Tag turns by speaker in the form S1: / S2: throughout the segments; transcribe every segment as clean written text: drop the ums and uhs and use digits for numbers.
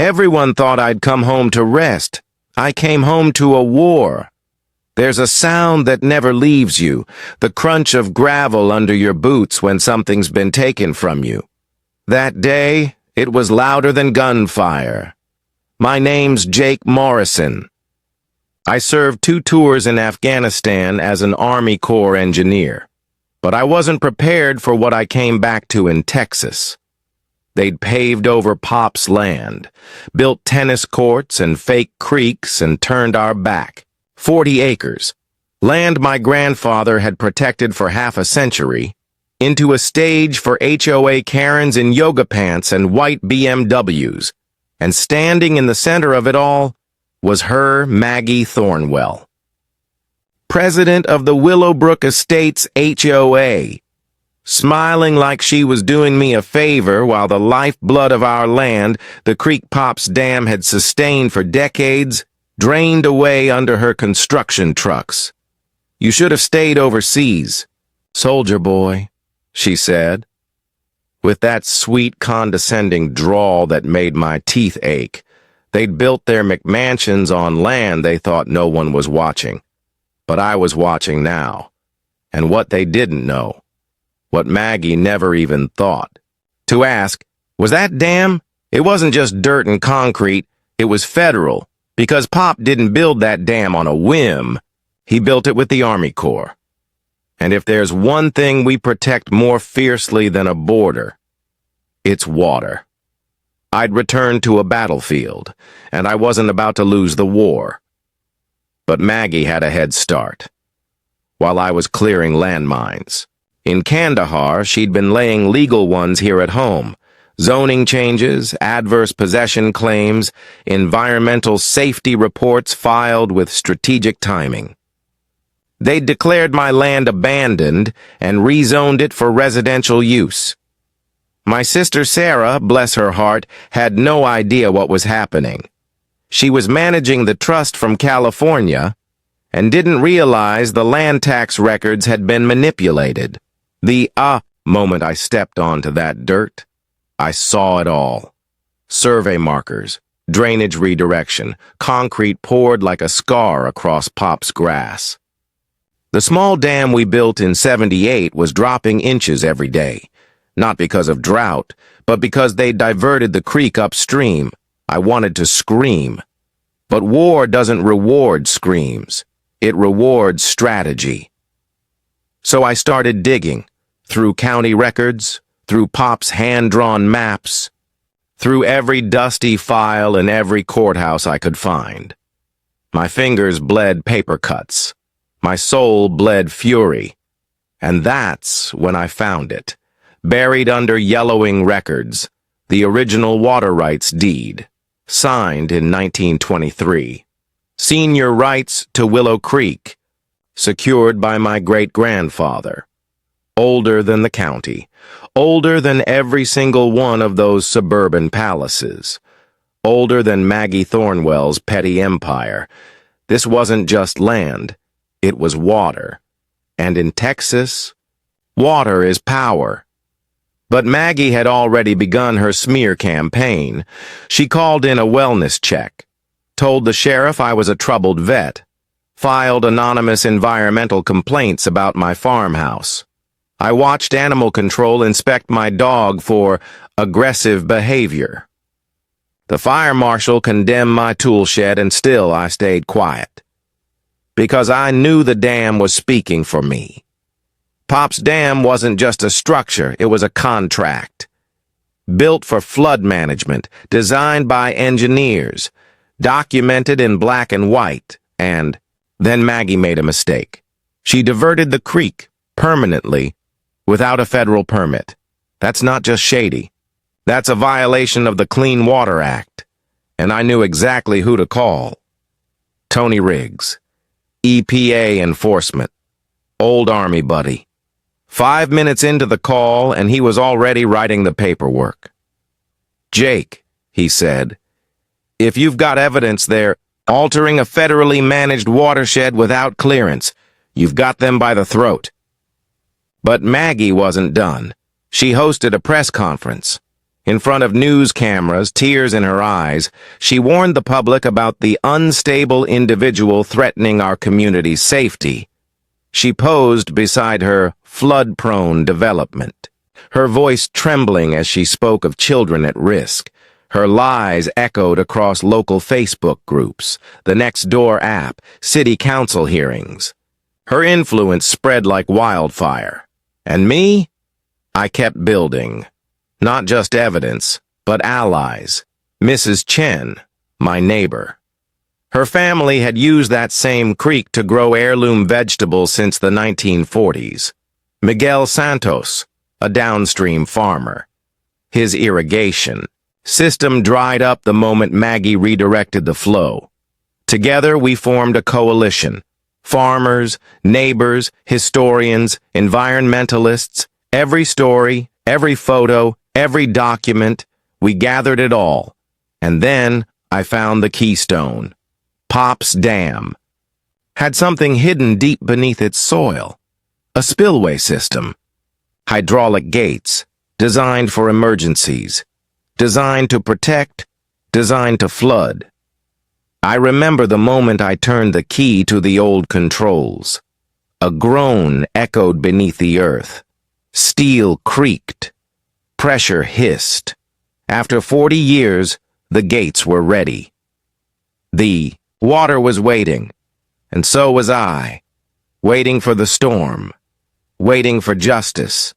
S1: Everyone thought I'd come home to rest. I came home to a war. There's a sound that never leaves you, the crunch of gravel under your boots when something's been taken from you. That day, it was louder than gunfire. My name's Jake Morrison. I served 2 tours in Afghanistan as an Army Corps engineer, but I wasn't prepared for what I came back to in Texas. They'd paved over Pop's land, built tennis courts and fake creeks, and turned our back. 40 acres, land my grandfather had protected for half a century, into a stage for HOA Karens in yoga pants and white BMWs, and standing in the center of it all was her, Maggie Thornwell, president of the Willowbrook Estates HOA, smiling like she was doing me a favor while the lifeblood of our land, the Creek Pops Dam had sustained for decades, drained away under her construction trucks. You should have stayed overseas, soldier boy, she said, with that sweet condescending drawl that made my teeth ache. They'd built their McMansions on land they thought no one was watching. But I was watching now. And what they didn't know, what Maggie never even thought, to ask, was that dam? It wasn't just dirt and concrete, it was federal, because Pop didn't build that dam on a whim. He built it with the Army Corps. And if there's one thing we protect more fiercely than a border, it's water. I'd returned to a battlefield, and I wasn't about to lose the war. But Maggie had a head start. While I was clearing landmines. In Kandahar, she'd been laying legal ones here at home. Zoning changes, adverse possession claims, environmental safety reports filed with strategic timing. They'd declared my land abandoned and rezoned it for residential use. My sister Sarah, bless her heart, had no idea what was happening. She was managing the trust from California and didn't realize the land tax records had been manipulated. The moment I stepped onto that dirt, I saw it all. Survey markers, drainage redirection, concrete poured like a scar across Pop's grass. The small dam we built in '78 was dropping inches every day. Not because of drought, but because they diverted the creek upstream. I wanted to scream. But war doesn't reward screams. It rewards strategy. So I started digging, through county records, through Pop's hand-drawn maps, through every dusty file in every courthouse I could find. My fingers bled paper cuts. My soul bled fury. And that's when I found it. Buried under yellowing records, the original water rights deed, signed in 1923. Senior rights to Willow Creek, secured by my great-grandfather. Older than the county, older than every single one of those suburban palaces, older than Maggie Thornwell's petty empire. This wasn't just land, it was water. And in Texas, water is power. But Maggie had already begun her smear campaign. She called in a wellness check, told the sheriff I was a troubled vet, filed anonymous environmental complaints about my farmhouse. I watched animal control inspect my dog for aggressive behavior. The fire marshal condemned my tool shed, and still I stayed quiet. Because I knew the dam was speaking for me. Pop's Dam wasn't just a structure, it was a contract. Built for flood management, designed by engineers, documented in black and white, and then Maggie made a mistake. She diverted the creek, permanently, without a federal permit. That's not just shady. That's a violation of the Clean Water Act. And I knew exactly who to call. Tony Riggs, EPA enforcement, old Army buddy. 5 minutes into the call, and he was already writing the paperwork. Jake, he said, if you've got evidence there altering a federally managed watershed without clearance, you've got them by the throat. But Maggie wasn't done. She hosted a press conference. In front of news cameras, tears in her eyes, she warned the public about the unstable individual threatening our community's safety. She posed beside her flood-prone development, her voice trembling as she spoke of children at risk. Her lies echoed across local Facebook groups, the Nextdoor app, city council hearings. Her influence spread like wildfire. And me? I kept building. Not just evidence, but allies. Mrs. Chen, my neighbor. Her family had used that same creek to grow heirloom vegetables since the 1940s. Miguel Santos, a downstream farmer. His irrigation system dried up the moment Maggie redirected the flow. Together we formed a coalition. Farmers, neighbors, historians, environmentalists, every story, every photo, every document, we gathered it all. And then I found the keystone. Pop's Dam had something hidden deep beneath its soil. A spillway system. Hydraulic gates, designed for emergencies. Designed to protect, designed to flood. I remember the moment I turned the key to the old controls. A groan echoed beneath the earth. Steel creaked. Pressure hissed. After 40 years, the gates were ready. The water was waiting, and so was I, waiting for the storm, waiting for justice,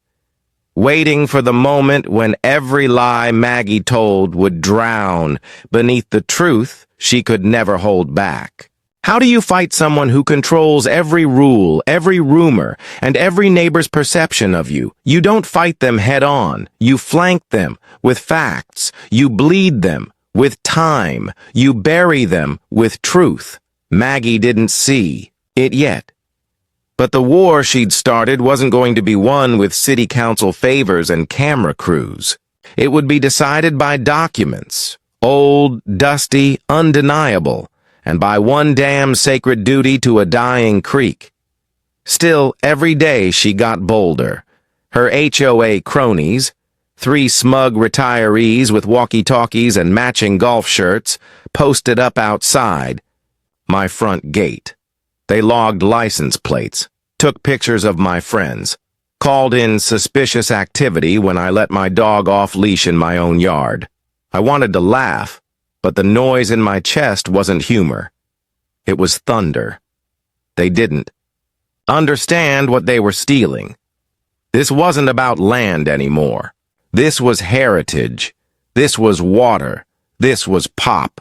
S1: waiting for the moment when every lie Maggie told would drown beneath the truth she could never hold back. How do you fight someone who controls every rule, every rumor, and every neighbor's perception of you? You don't fight them head-on. You flank them with facts. You bleed them with time. You bury them with truth. Maggie didn't see it yet. But the war she'd started wasn't going to be won with city council favors and camera crews. It would be decided by documents, old, dusty, undeniable, and by one damn sacred duty to a dying creek. Still, every day she got bolder. Her HOA cronies, 3 smug retirees with walkie-talkies and matching golf shirts, posted up outside my front gate. They logged license plates, took pictures of my friends, called in suspicious activity when I let my dog off leash in my own yard. I wanted to laugh, but the noise in my chest wasn't humor. It was thunder. They didn't understand what they were stealing. This wasn't about land anymore. This was heritage. This was water. This was Pop.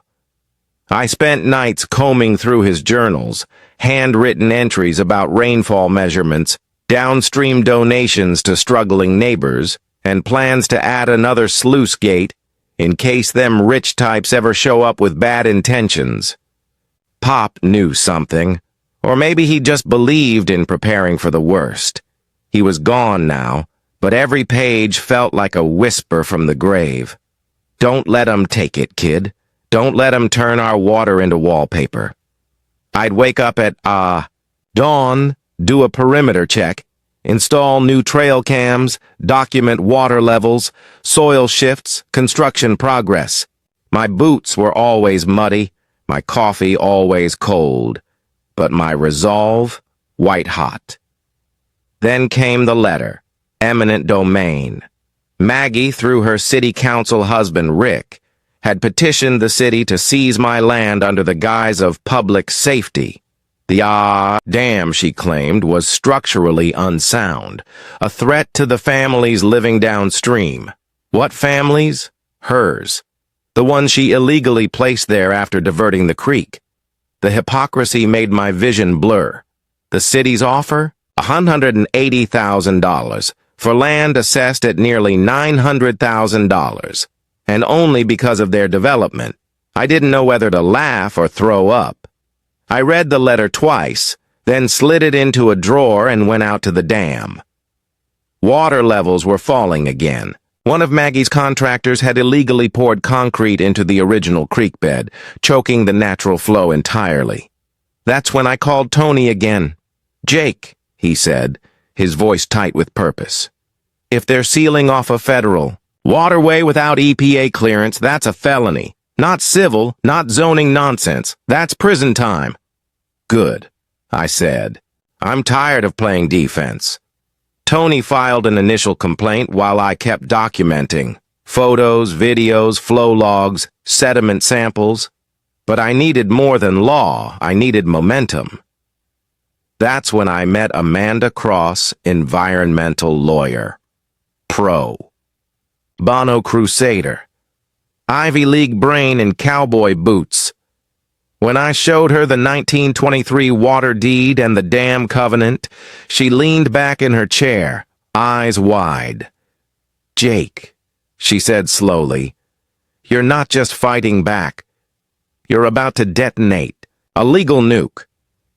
S1: I spent nights combing through his journals, handwritten entries about rainfall measurements, downstream donations to struggling neighbors, and plans to add another sluice gate in case them rich types ever show up with bad intentions. Pop knew something, or maybe he just believed in preparing for the worst. He was gone now, but every page felt like a whisper from the grave. Don't let 'em take it, kid. Don't let 'em turn our water into wallpaper. I'd wake up at, dawn, do a perimeter check, install new trail cams, document water levels, soil shifts, construction progress. My boots were always muddy, my coffee always cold, but my resolve, white hot. Then came the letter, eminent domain. Maggie, through her city council husband, Rick, had petitioned the city to seize my land under the guise of public safety. The dam, she claimed, was structurally unsound, a threat to the families living downstream. What families? Hers. The one she illegally placed there after diverting the creek. The hypocrisy made my vision blur. The city's offer? $180,000 for land assessed at nearly $900,000. And only because of their development. I didn't know whether to laugh or throw up. I read the letter twice, then slid it into a drawer and went out to the dam. Water levels were falling again. One of Maggie's contractors had illegally poured concrete into the original creek bed, choking the natural flow entirely. That's when I called Tony again. "Jake," he said, his voice tight with purpose. "If they're sealing off a federal, Waterway without EPA clearance, that's a felony. Not civil, not zoning nonsense. That's prison time. Good, I said. I'm tired of playing defense. Tony filed an initial complaint while I kept documenting. Photos, videos, flow logs, sediment samples. But I needed more than law. I needed momentum. That's when I met Amanda Cross, environmental lawyer. Pro. Bono Crusader. Ivy League brain and cowboy boots. When I showed her the 1923 water deed and the dam covenant, she leaned back in her chair, eyes wide. "Jake," she said slowly, "you're not just fighting back. You're about to detonate. A legal nuke.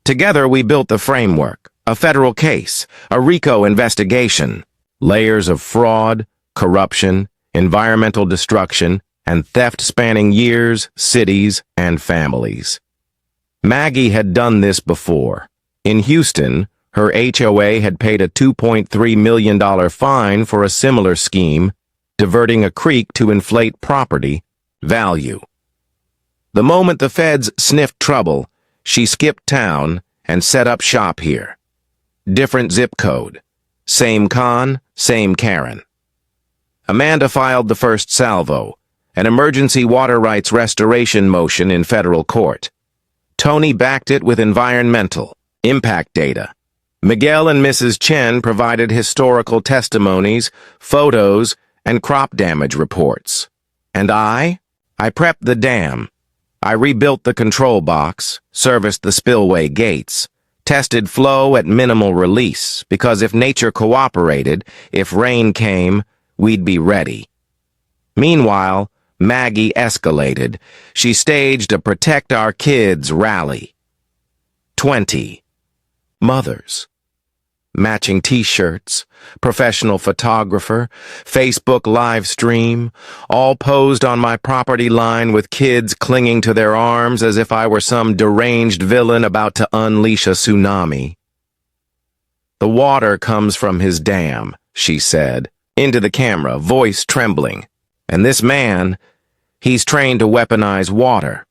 S1: Together we built the framework, a federal case, a RICO investigation, layers of fraud, corruption, environmental destruction, and theft spanning years, cities, and families. Maggie had done this before. In Houston, her HOA had paid a $2.3 million fine for a similar scheme, diverting a creek to inflate property value. The moment the feds sniffed trouble, she skipped town and set up shop here. Different zip code. Same con, same Karen. Amanda filed the first salvo, an emergency water rights restoration motion in federal court. Tony backed it with environmental impact data. Miguel and Mrs. Chen provided historical testimonies, photos, and crop damage reports. And I prepped the dam. I rebuilt the control box, serviced the spillway gates, tested flow at minimal release, because if nature cooperated, if rain came, we'd be ready. Meanwhile, Maggie escalated. She staged a Protect Our Kids rally. 20 mothers. Matching t-shirts, professional photographer, Facebook live stream, all posed on my property line with kids clinging to their arms as if I were some deranged villain about to unleash a tsunami. "The water comes from his dam," she said, into the camera, voice trembling. "And this man, he's trained to weaponize water."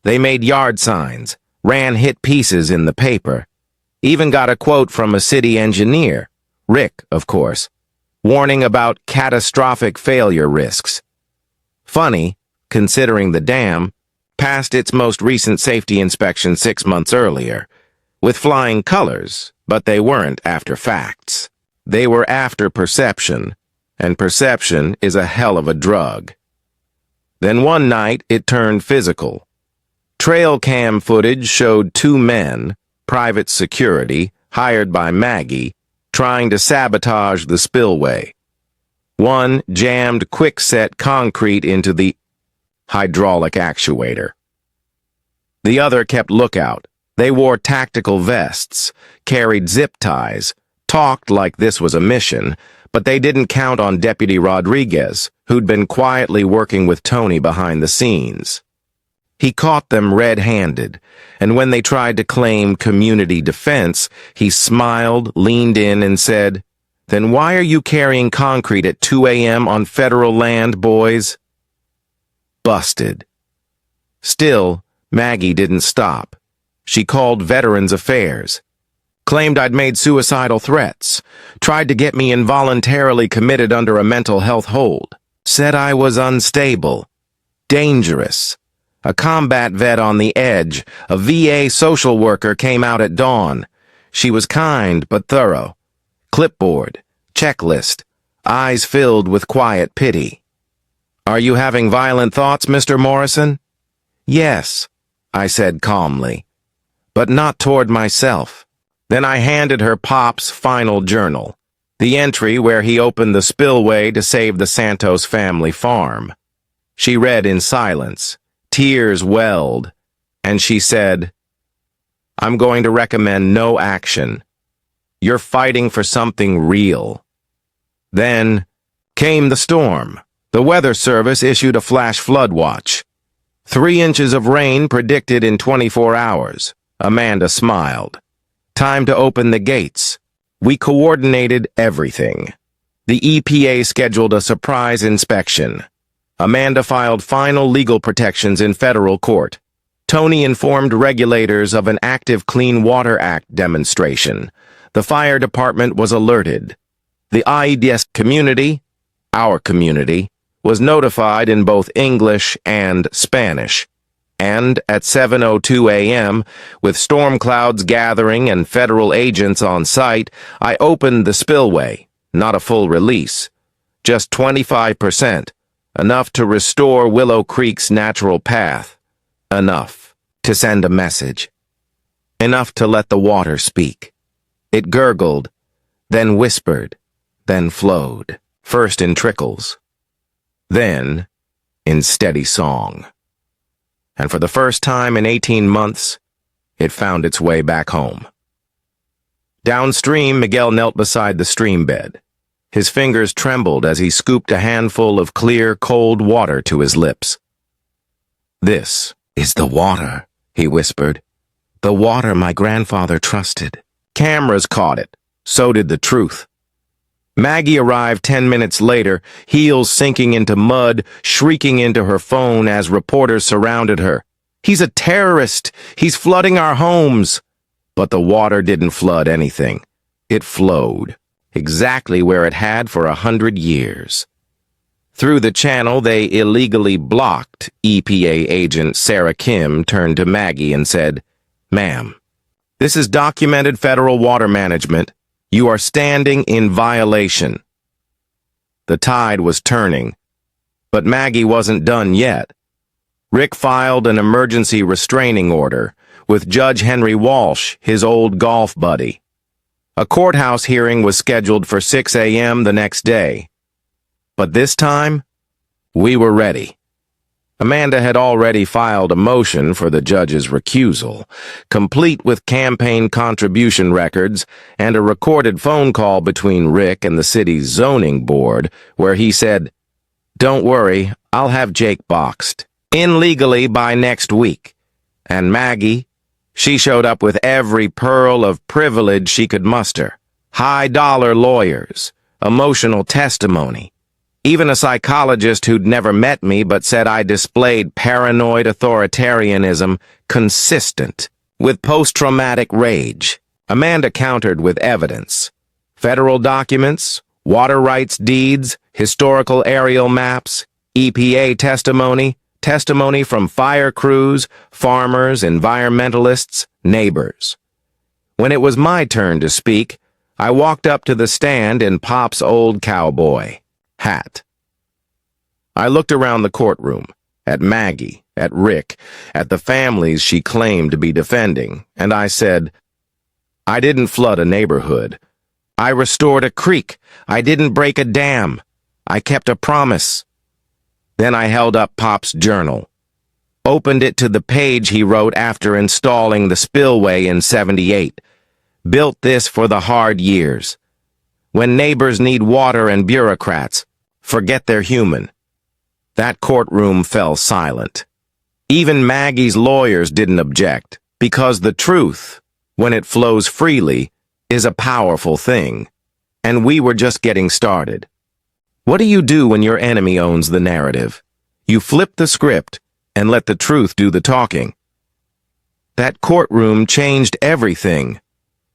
S1: They made yard signs, ran hit pieces in the paper, even got a quote from a city engineer, Rick, of course, warning about catastrophic failure risks. Funny, considering the dam passed its most recent safety inspection 6 months earlier, with flying colors, but they weren't after facts. They were after perception, and perception is a hell of a drug. Then one night, it turned physical. Trail cam footage showed 2 men, private security, hired by Maggie, trying to sabotage the spillway. One jammed quick-set concrete into the hydraulic actuator. The other kept lookout. They wore tactical vests, carried zip ties, talked like this was a mission, but they didn't count on Deputy Rodriguez, who'd been quietly working with Tony behind the scenes. He caught them red-handed, and when they tried to claim community defense, he smiled, leaned in, and said, "Then why are you carrying concrete at 2 a.m. on federal land, boys?" Busted. Still, Maggie didn't stop. She called Veterans Affairs. Claimed I'd made suicidal threats. Tried to get me involuntarily committed under a mental health hold. Said I was unstable. Dangerous. A combat vet on the edge, a VA social worker came out at dawn. She was kind but thorough. Clipboard, checklist, eyes filled with quiet pity. "Are you having violent thoughts, Mr. Morrison?" "Yes," I said calmly, "but not toward myself." Then I handed her Pop's final journal, the entry where he opened the spillway to save the Santos family farm. She read in silence. Tears welled, and she said, "I'm going to recommend no action. You're fighting for something real." Then came the storm. The Weather Service issued a flash flood watch. 3 inches of rain predicted in 24 hours. Amanda smiled. Time to open the gates. We coordinated everything. The EPA scheduled a surprise inspection. Amanda filed final legal protections in federal court. Tony informed regulators of an active Clean Water Act demonstration. The fire department was alerted. The AIDS community, our community, was notified in both English and Spanish. And at 7:02 a.m., with storm clouds gathering and federal agents on site, I opened the spillway. Not a full release. Just 25%. Enough to restore Willow Creek's natural path. Enough to send a message. Enough to let the water speak. It gurgled, then whispered, then flowed. First in trickles. Then in steady song. And for the first time in 18 months, it found its way back home. Downstream, Miguel knelt beside the stream bed. His fingers trembled as he scooped a handful of clear, cold water to his lips. "This is the water," he whispered. "The water my grandfather trusted." Cameras caught it. So did the truth. Maggie arrived 10 minutes later, heels sinking into mud, shrieking into her phone as reporters surrounded her. "He's a terrorist! He's flooding our homes!" But the water didn't flood anything. It flowed, exactly where it had for 100 years. Through the channel they illegally blocked, EPA agent Sarah Kim turned to Maggie and said, "Ma'am, this is documented federal water management. You are standing in violation." The tide was turning, but Maggie wasn't done yet. Rick filed an emergency restraining order with Judge Henry Walsh, his old golf buddy. A courthouse hearing was scheduled for 6 a.m. the next day. But this time, we were ready. Amanda had already filed a motion for the judge's recusal, complete with campaign contribution records and a recorded phone call between Rick and the city's zoning board, where he said, "Don't worry, I'll have Jake boxed in legally by next week." And Maggie, she showed up with every pearl of privilege she could muster. High-dollar lawyers, emotional testimony, even a psychologist who'd never met me but said I displayed paranoid authoritarianism consistent with post-traumatic rage. Amanda countered with evidence. Federal documents, water rights deeds, historical aerial maps, EPA testimony, testimony from fire crews, farmers, environmentalists, neighbors. When it was my turn to speak, I walked up to the stand in Pop's old cowboy hat. I looked around the courtroom, at Maggie, at Rick, at the families she claimed to be defending, and I said, "I didn't flood a neighborhood. I restored a creek. I didn't break a dam. I kept a promise." Then I held up Pop's journal, opened it to the page he wrote after installing the spillway in '78. "Built this for the hard years. When neighbors need water and bureaucrats forget they're human." That courtroom fell silent. Even Maggie's lawyers didn't object, because the truth, when it flows freely, is a powerful thing. And we were just getting started. What do you do when your enemy owns the narrative? You flip the script and let the truth do the talking. That courtroom changed everything.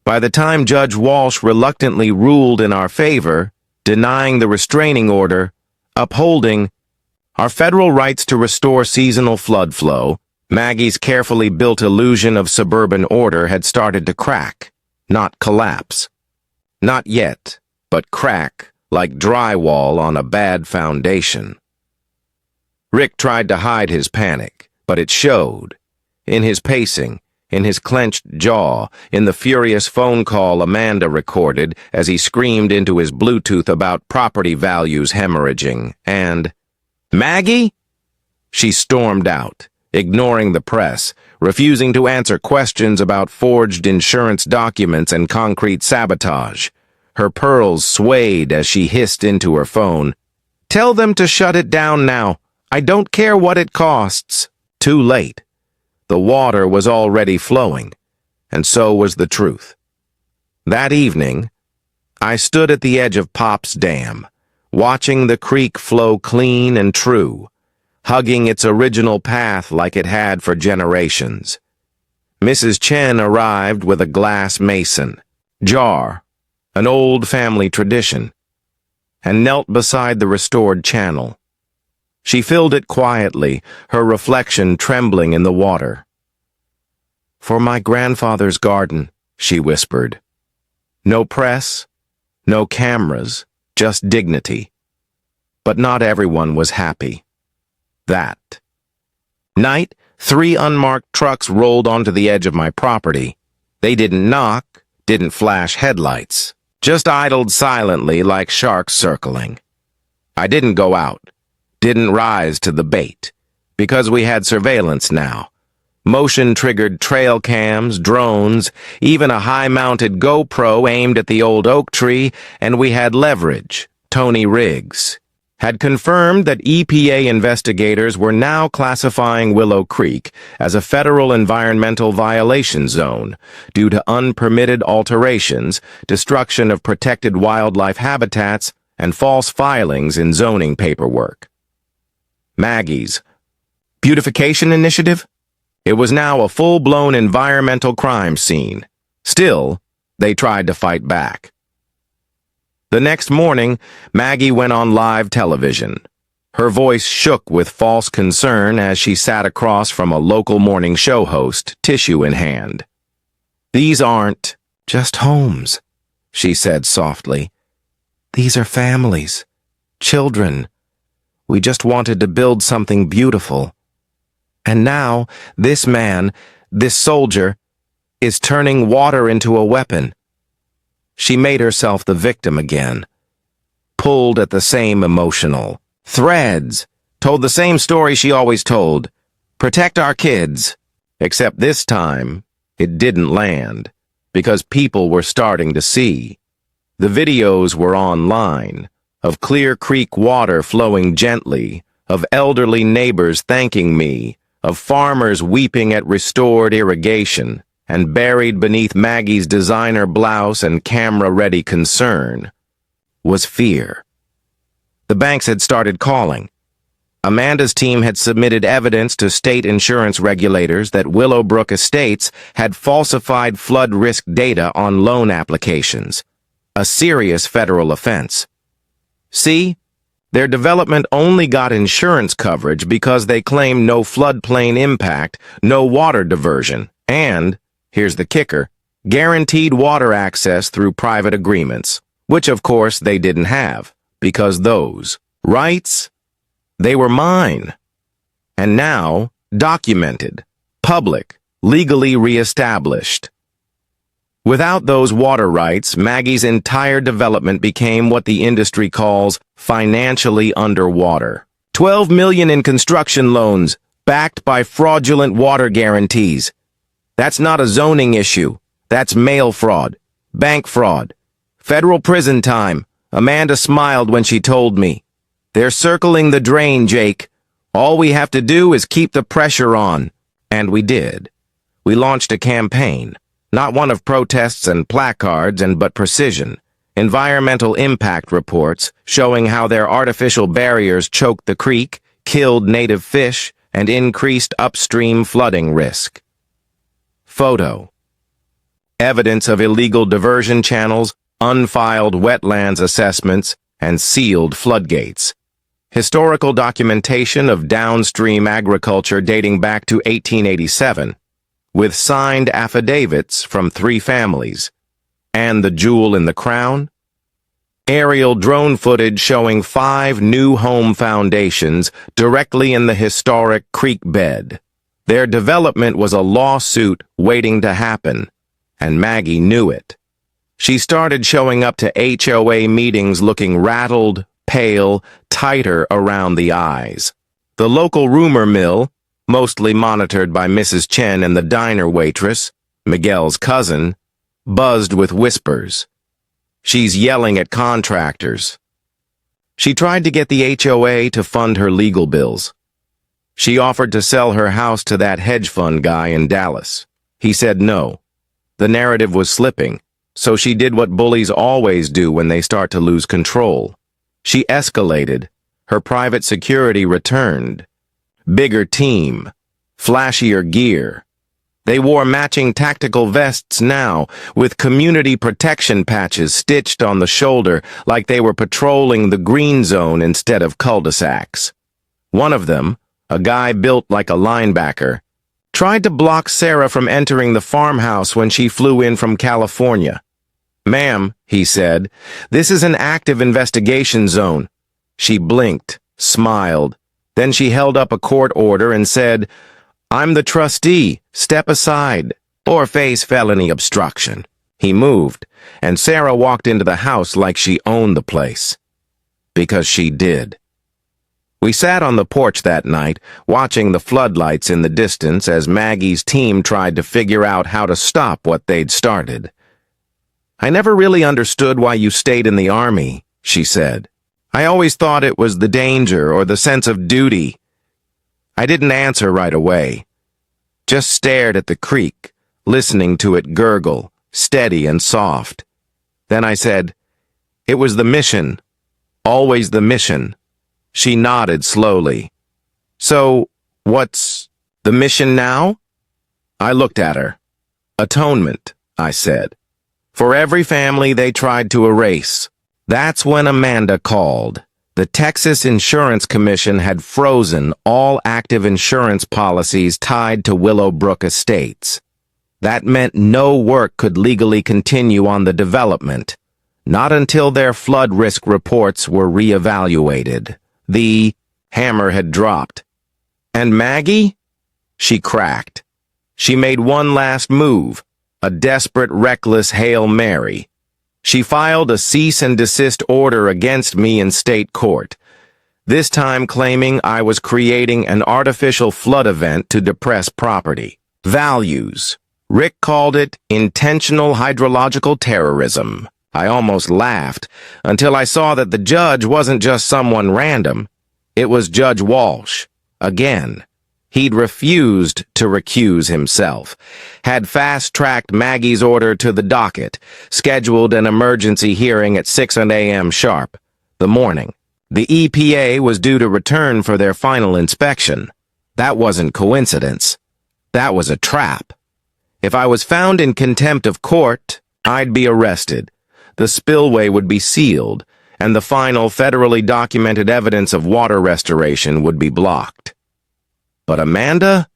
S1: By the time Judge Walsh reluctantly ruled in our favor, denying the restraining order, upholding our federal rights to restore seasonal flood flow, Maggie's carefully built illusion of suburban order had started to crack, not collapse. Not yet, but crack, like drywall on a bad foundation. Rick tried to hide his panic, but it showed. In his pacing, in his clenched jaw, in the furious phone call Amanda recorded as he screamed into his Bluetooth about property values hemorrhaging, and, "Maggie?" She stormed out, ignoring the press, refusing to answer questions about forged insurance documents and concrete sabotage. Her pearls swayed as she hissed into her phone. "Tell them to shut it down now. I don't care what it costs." Too late. The water was already flowing, and so was the truth. That evening, I stood at the edge of Pop's Dam, watching the creek flow clean and true, hugging its original path like it had for generations. Mrs. Chen arrived with a glass mason jar, an old family tradition, and knelt beside the restored channel. She filled it quietly, her reflection trembling in the water. "For my grandfather's garden," she whispered. "No press, no cameras, just dignity." But not everyone was happy. That night, 3 unmarked trucks rolled onto the edge of my property. They didn't knock, didn't flash headlights, just idled silently like sharks circling. I didn't go out, didn't rise to the bait, because we had surveillance now. Motion-triggered trail cams, drones, even a high-mounted GoPro aimed at the old oak tree, and we had leverage. Tony Riggs had confirmed that EPA investigators were now classifying Willow Creek as a federal environmental violation zone due to unpermitted alterations, destruction of protected wildlife habitats, and false filings in zoning paperwork. Maggie's beautification initiative? It was now a full-blown environmental crime scene. Still, they tried to fight back. The next morning, Maggie went on live television. Her voice shook with false concern as she sat across from a local morning show host, tissue in hand. "These aren't just homes," she said softly. "These are families, children. We just wanted to build something beautiful. And now, this man, this soldier, is turning water into a weapon." She made herself the victim again, pulled at the same emotional threads, told the same story she always told. Protect our kids. Except this time, it didn't land, because people were starting to see. The videos were online, of Clear Creek water flowing gently, of elderly neighbors thanking me, of farmers weeping at restored irrigation, and buried beneath Maggie's designer blouse and camera-ready concern was fear. The banks had started calling. Amanda's team had submitted evidence to state insurance regulators that Willowbrook Estates had falsified flood risk data on loan applications, a serious federal offense. See, their development only got insurance coverage because they claimed no floodplain impact, no water diversion, and, here's the kicker, guaranteed water access through private agreements, which of course they didn't have, because those rights, they were mine. And now, documented, public, legally reestablished. Without those water rights, Maggie's entire development became what the industry calls financially underwater. $12 million in construction loans, backed by fraudulent water guarantees. That's not a zoning issue. That's mail fraud, bank fraud, federal prison time. Amanda smiled when she told me. "They're circling the drain, Jake. All we have to do is keep the pressure on." And we did. We launched a campaign, not one of protests and placards but precision. Environmental impact reports showing how their artificial barriers choked the creek, killed native fish, and increased upstream flooding risk. Photo. Evidence of illegal diversion channels, unfiled wetlands assessments, and sealed floodgates. Historical documentation of downstream agriculture dating back to 1887, with signed affidavits from 3 families. And the jewel in the crown? Aerial drone footage showing 5 new home foundations directly in the historic creek bed. Their development was a lawsuit waiting to happen, and Maggie knew it. She started showing up to HOA meetings looking rattled, pale, tighter around the eyes. The local rumor mill, mostly monitored by Mrs. Chen and the diner waitress, Miguel's cousin, buzzed with whispers. She's yelling at contractors. She tried to get the HOA to fund her legal bills. She offered to sell her house to that hedge fund guy in Dallas. He said no. The narrative was slipping. So she did what bullies always do when they start to lose control. She escalated. Her private security returned. Bigger team. Flashier gear. They wore matching tactical vests now, with community protection patches stitched on the shoulder like they were patrolling the green zone instead of cul-de-sacs. One of them, a guy built like a linebacker, tried to block Sarah from entering the farmhouse when she flew in from California. "Ma'am," he said, "this is an active investigation zone." She blinked, smiled. Then she held up a court order and said, "I'm the trustee. Step aside, or face felony obstruction." He moved, and Sarah walked into the house like she owned the place. Because she did. We sat on the porch that night, watching the floodlights in the distance as Maggie's team tried to figure out how to stop what they'd started. "I never really understood why you stayed in the Army," she said. "I always thought it was the danger or the sense of duty." I didn't answer right away. Just stared at the creek, listening to it gurgle, steady and soft. Then I said, "It was the mission. Always the mission." She nodded slowly. "So, what's the mission now?" I looked at her. "Atonement," I said. "For every family they tried to erase." That's when Amanda called. The Texas Insurance Commission had frozen all active insurance policies tied to Willowbrook Estates. That meant no work could legally continue on the development, not until their flood risk reports were reevaluated. The hammer had dropped. And Maggie? She cracked. She made one last move, a desperate, reckless Hail Mary. She filed a cease and desist order against me in state court, this time claiming I was creating an artificial flood event to depress property values. Rick called it intentional hydrological terrorism. I almost laughed until I saw that the judge wasn't just someone random. It was Judge Walsh. Again. He'd refused to recuse himself, had fast-tracked Maggie's order to the docket, scheduled an emergency hearing at 6 a.m. sharp, the morning. The EPA was due to return for their final inspection. That wasn't coincidence. That was a trap. If I was found in contempt of court, I'd be arrested. The spillway would be sealed, and the final federally documented evidence of water restoration would be blocked. But Amanda?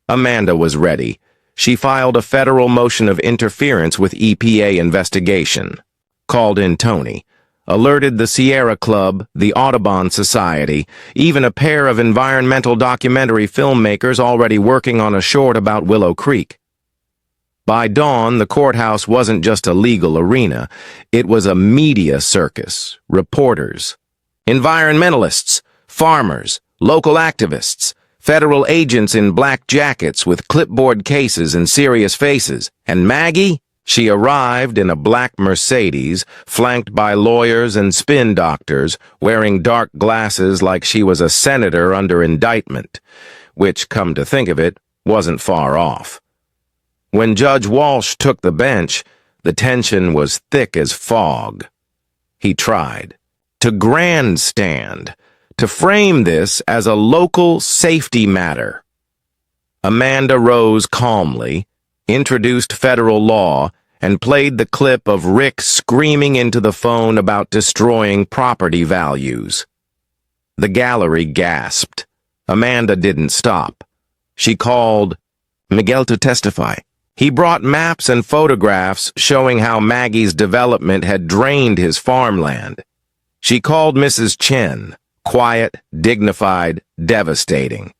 S1: Amanda was ready. She filed a federal motion of interference with EPA investigation. Called in Tony. Alerted the Sierra Club, the Audubon Society, even a pair of environmental documentary filmmakers already working on a short about Willow Creek. By dawn, the courthouse wasn't just a legal arena. It was a media circus. Reporters, environmentalists, farmers, local activists, federal agents in black jackets with clipboard cases and serious faces. And Maggie? She arrived in a black Mercedes, flanked by lawyers and spin doctors, wearing dark glasses like she was a senator under indictment, which, come to think of it, wasn't far off. When Judge Walsh took the bench, the tension was thick as fog. He tried to grandstand, to frame this as a local safety matter. Amanda rose calmly, introduced federal law, and played the clip of Rick screaming into the phone about destroying property values. The gallery gasped. Amanda didn't stop. She called Miguel to testify. He brought maps and photographs showing how Maggie's development had drained his farmland. She called Mrs. Chen, quiet, dignified, devastating.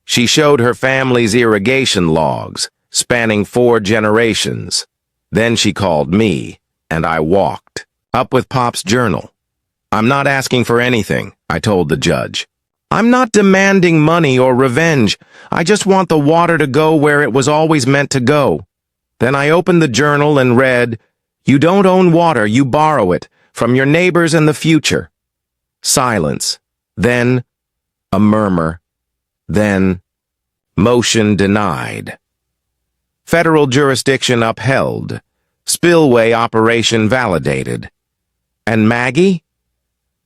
S1: She showed her family's irrigation logs, spanning 4 generations. Then she called me, and I walked. Up with Pop's journal. "I'm not asking for anything," I told the judge. "I'm not demanding money or revenge. I just want the water to go where it was always meant to go." Then I opened the journal and read, "You don't own water, you borrow it, from your neighbors and the future." Silence. Then a murmur. Then motion denied. Federal jurisdiction upheld. Spillway operation validated. And Maggie?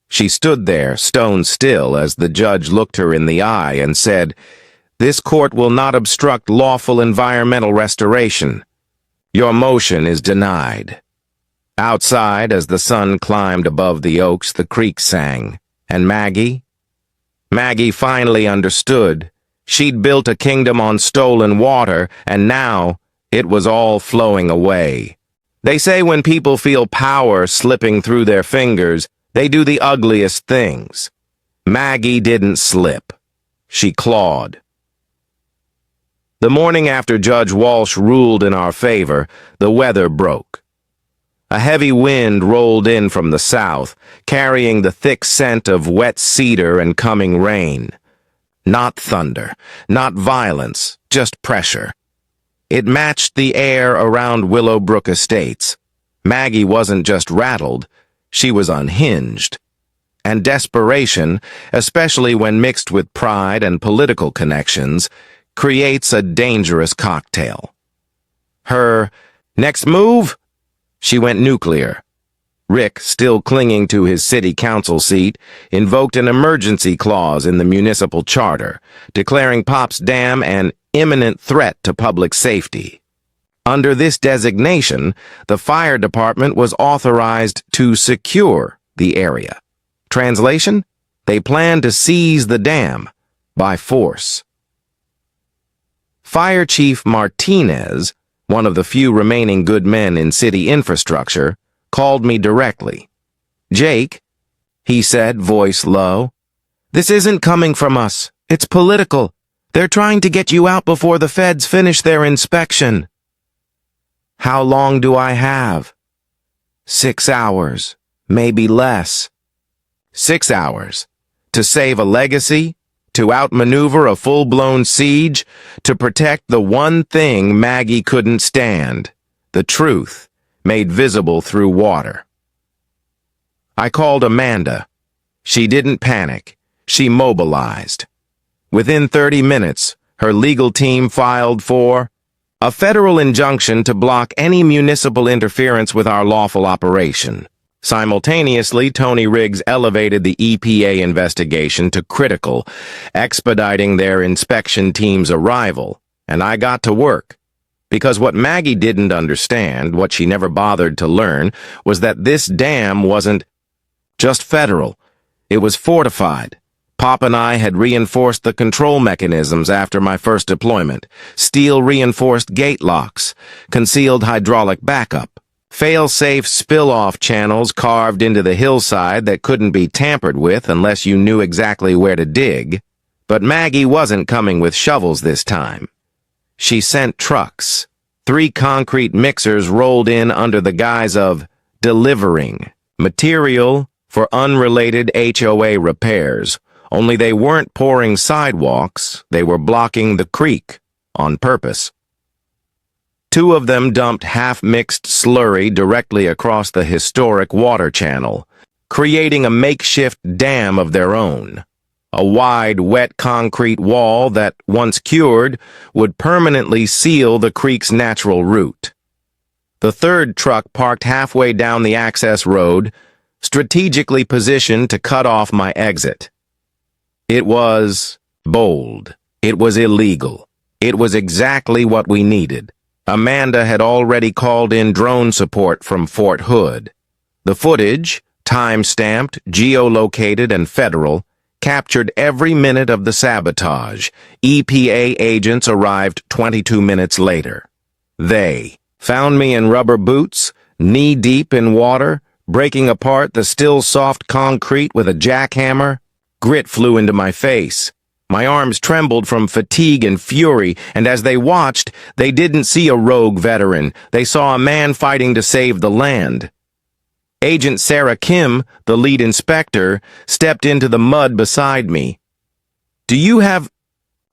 S1: She stood there, stone still, as the judge looked her in the eye and said, "This court will not obstruct lawful environmental restoration. Your motion is denied." Outside, as the sun climbed above the oaks, the creek sang. And Maggie? Maggie finally understood. She'd built a kingdom on stolen water, and now it was all flowing away. They say when people feel power slipping through their fingers, they do the ugliest things. Maggie didn't slip. She clawed. The morning after Judge Walsh ruled in our favor, the weather broke. A heavy wind rolled in from the south, carrying the thick scent of wet cedar and coming rain. Not thunder, not violence, just pressure. It matched the air around Willowbrook Estates. Maggie wasn't just rattled, she was unhinged. And desperation, especially when mixed with pride and political connections, creates a dangerous cocktail. Her next move? She went nuclear. Rick, still clinging to his city council seat, invoked an emergency clause in the municipal charter, declaring Pop's Dam an imminent threat to public safety. Under this designation, the fire department was authorized to secure the area. Translation? They planned to seize the dam by force. Fire Chief Martinez, one of the few remaining good men in city infrastructure, called me directly. "Jake," he said, voice low, "this isn't coming from us. It's political. They're trying to get you out before the feds finish their inspection." "How long do I have?" 6 hours, maybe less. 6 hours. To save a legacy? To outmaneuver a full-blown siege, to protect the one thing Maggie couldn't stand, the truth, made visible through water. I called Amanda. She didn't panic. She mobilized. Within 30 minutes, her legal team filed for a federal injunction to block any municipal interference with our lawful operation. Simultaneously, Tony Riggs elevated the EPA investigation to critical, expediting their inspection team's arrival, and I got to work. Because what Maggie didn't understand, what she never bothered to learn, was that this dam wasn't just federal. It was fortified. Pop and I had reinforced the control mechanisms after my first deployment. Steel-reinforced gate locks, concealed hydraulic backup, fail-safe spill-off channels carved into the hillside that couldn't be tampered with unless you knew exactly where to dig. But Maggie wasn't coming with shovels this time. She sent trucks. 3 concrete mixers rolled in under the guise of delivering material for unrelated HOA repairs. Only they weren't pouring sidewalks, they were blocking the creek on purpose. 2 of them dumped half-mixed slurry directly across the historic water channel, creating a makeshift dam of their own. A wide, wet concrete wall that, once cured, would permanently seal the creek's natural route. The 3rd truck parked halfway down the access road, strategically positioned to cut off my exit. It was bold. It was illegal. It was exactly what we needed. Amanda had already called in drone support from Fort Hood. The footage, time-stamped, geolocated, and federal, captured every minute of the sabotage. EPA agents arrived 22 minutes later. They found me in rubber boots, knee-deep in water, breaking apart the still soft concrete with a jackhammer. Grit flew into my face. My arms trembled from fatigue and fury, and as they watched, they didn't see a rogue veteran. They saw a man fighting to save the land. Agent Sarah Kim, the lead inspector, stepped into the mud beside me. "Do you have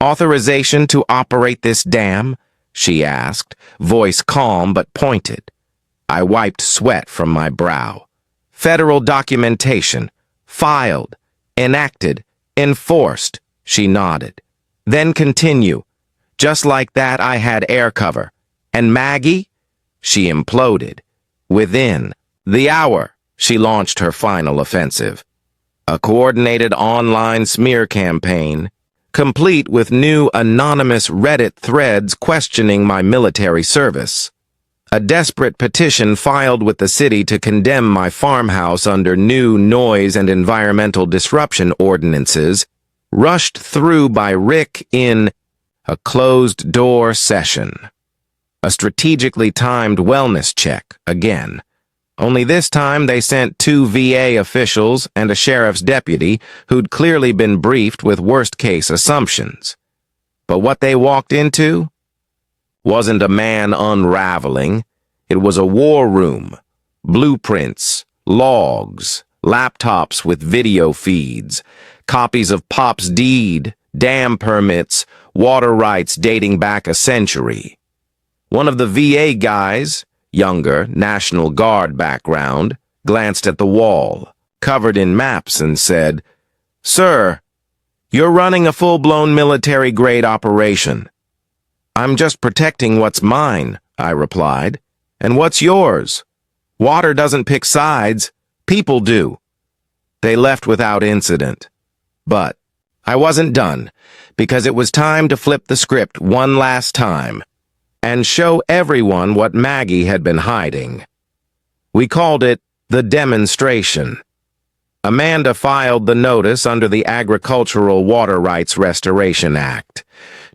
S1: authorization to operate this dam?" she asked, voice calm but pointed. I wiped sweat from my brow. "Federal documentation. Filed. Enacted. Enforced." She nodded. "Then continue." Just like that, I had air cover. "And Maggie?" She imploded. Within the hour, she launched her final offensive. A coordinated online smear campaign, complete with new anonymous Reddit threads questioning my military service. A desperate petition filed with the city to condemn my farmhouse under new noise and environmental disruption ordinances, rushed through by Rick in a closed-door session. A strategically timed wellness check, again. Only this time they sent 2 VA officials and a sheriff's deputy who'd clearly been briefed with worst-case assumptions. But what they walked into wasn't a man unraveling. It was a war room. Blueprints, logs, laptops with video feeds, copies of Pop's deed, dam permits, water rights dating back a century. One of the VA guys, younger, National Guard background, glanced at the wall, covered in maps, and said, "Sir, you're running a full-blown military-grade operation." "I'm just protecting what's mine," I replied. "And what's yours? Water doesn't pick sides. People do." They left without incident. But I wasn't done, because it was time to flip the script one last time and show everyone what Maggie had been hiding. We called it the demonstration. Amanda filed the notice under the Agricultural Water Rights Restoration Act.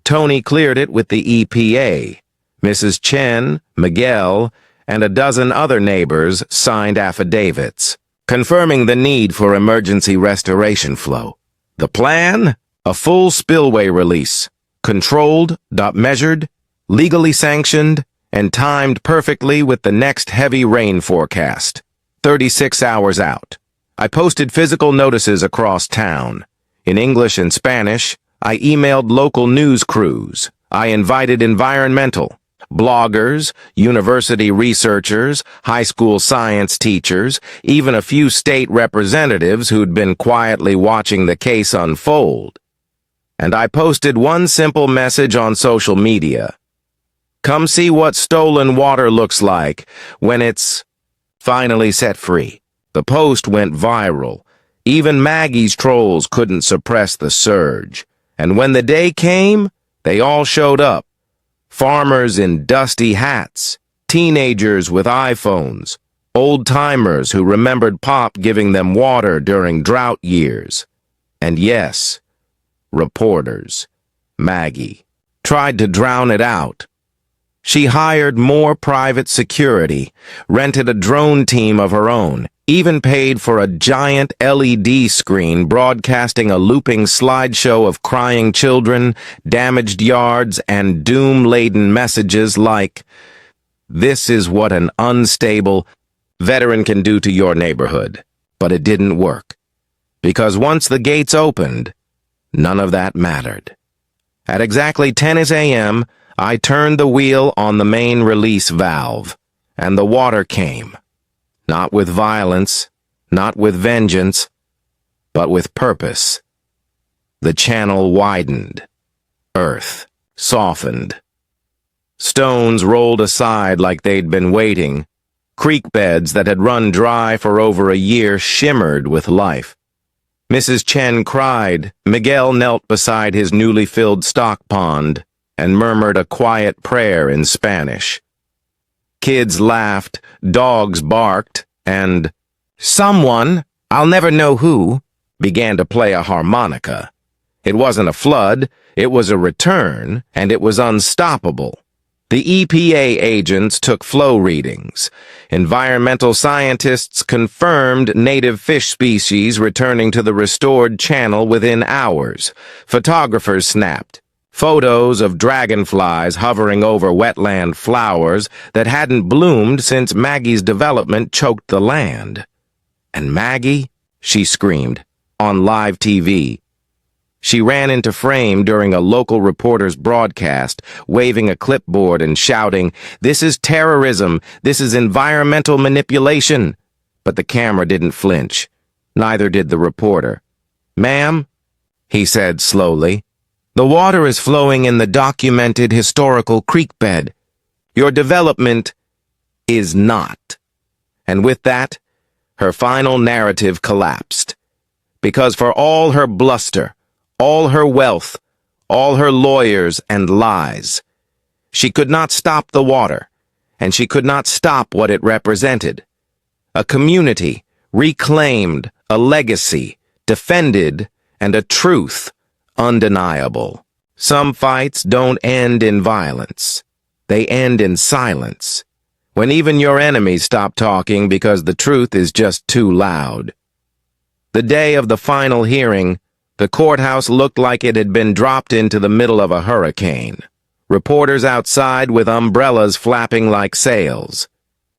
S1: Tony cleared it with the EPA. Mrs. Chen, Miguel, and a dozen other neighbors signed affidavits, confirming the need for emergency restoration flow. The plan? A full spillway release, controlled, measured, legally sanctioned, and timed perfectly with the next heavy rain forecast, 36 hours out. I posted physical notices across town. In English and Spanish, I emailed local news crews. I invited environmental, bloggers, university researchers, high school science teachers, even a few state representatives who'd been quietly watching the case unfold. And I posted one simple message on social media. Come see what stolen water looks like when it's finally set free. The post went viral. Even Maggie's trolls couldn't suppress the surge. And when the day came, they all showed up. Farmers in dusty hats, teenagers with iPhones, old-timers who remembered Pop giving them water during drought years. And yes, reporters. Maggie tried to drown it out. She hired more private security, rented a drone team of her own, even paid for a giant LED screen broadcasting a looping slideshow of crying children, damaged yards, and doom-laden messages like, "This is what an unstable veteran can do to your neighborhood." But it didn't work. Because once the gates opened, none of that mattered. At exactly 10 a.m., I turned the wheel on the main release valve, and the water came. Not with violence, not with vengeance, but with purpose. The channel widened. Earth softened. Stones rolled aside like they'd been waiting. Creek beds that had run dry for over a year shimmered with life. Mrs. Chen cried. Miguel knelt beside his newly filled stock pond and murmured a quiet prayer in Spanish. Kids laughed, dogs barked, and someone, I'll never know who, began to play a harmonica. It wasn't a flood, it was a return, and it was unstoppable. The EPA agents took flow readings. Environmental scientists confirmed native fish species returning to the restored channel within hours. Photographers snapped photos of dragonflies hovering over wetland flowers that hadn't bloomed since Maggie's development choked the land. And Maggie, she screamed, on live TV. She ran into frame during a local reporter's broadcast, waving a clipboard and shouting, "This is terrorism! This is environmental manipulation!" But the camera didn't flinch. Neither did the reporter. "Ma'am," he said slowly, "the water is flowing in the documented historical creek bed. Your development is not." And with that, her final narrative collapsed. Because for all her bluster, all her wealth, all her lawyers and lies, she could not stop the water, and she could not stop what it represented. A community, reclaimed, a legacy, defended, and a truth undeniable. Some fights don't end in violence. They end in silence, when even your enemies stop talking because the truth is just too loud. The day of the final hearing, the courthouse looked like it had been dropped into the middle of a hurricane. Reporters outside with umbrellas flapping like sails.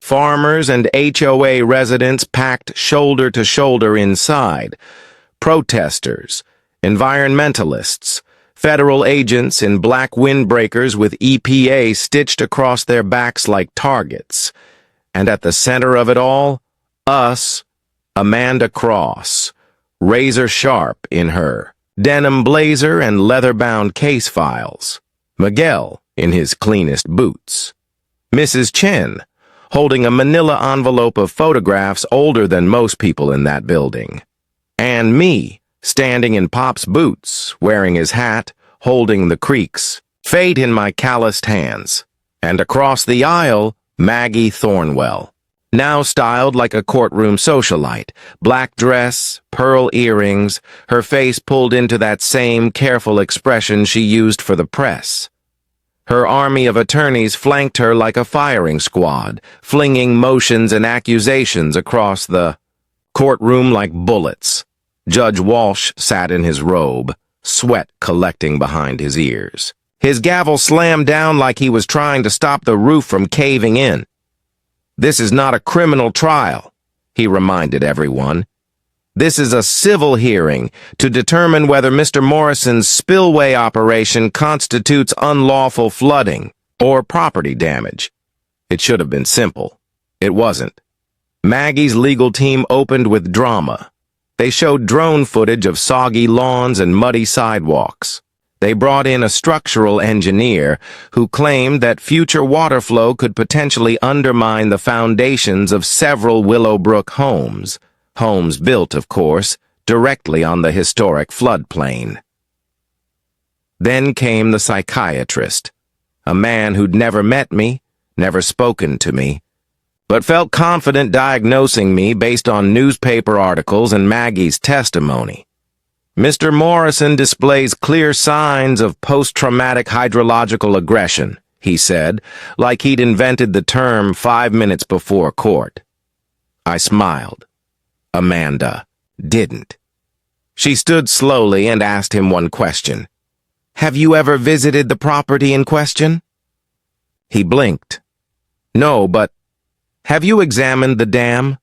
S1: Farmers and HOA residents packed shoulder to shoulder inside. Protesters, environmentalists, federal agents in black windbreakers with EPA stitched across their backs like targets. And at the center of it all, us, Amanda Cross, razor sharp in her denim blazer and leather-bound case files. Miguel in his cleanest boots. Mrs. Chen, holding a manila envelope of photographs older than most people in that building. And me, standing in Pop's boots, wearing his hat, holding the creeks, fate in my calloused hands. And across the aisle, Maggie Thornwell, now styled like a courtroom socialite, black dress, pearl earrings, her face pulled into that same careful expression she used for the press. Her army of attorneys flanked her like a firing squad, flinging motions and accusations across the courtroom like bullets. Judge Walsh sat in his robe, sweat collecting behind his ears. His gavel slammed down like he was trying to stop the roof from caving in. "This is not a criminal trial," he reminded everyone. "This is a civil hearing to determine whether Mr. Morrison's spillway operation constitutes unlawful flooding or property damage." It should have been simple. It wasn't. Maggie's legal team opened with drama. They showed drone footage of soggy lawns and muddy sidewalks. They brought in a structural engineer who claimed that future water flow could potentially undermine the foundations of several Willowbrook homes. Homes built, of course, directly on the historic floodplain. Then came the psychiatrist, a man who'd never met me, never spoken to me, but felt confident diagnosing me based on newspaper articles and Maggie's testimony. "Mr. Morrison displays clear signs of post-traumatic hydrological aggression," he said, like he'd invented the term 5 minutes before court. I smiled. Amanda didn't. She stood slowly and asked him one question. "Have you ever visited the property in question?" He blinked. "No, but have you examined the dam?"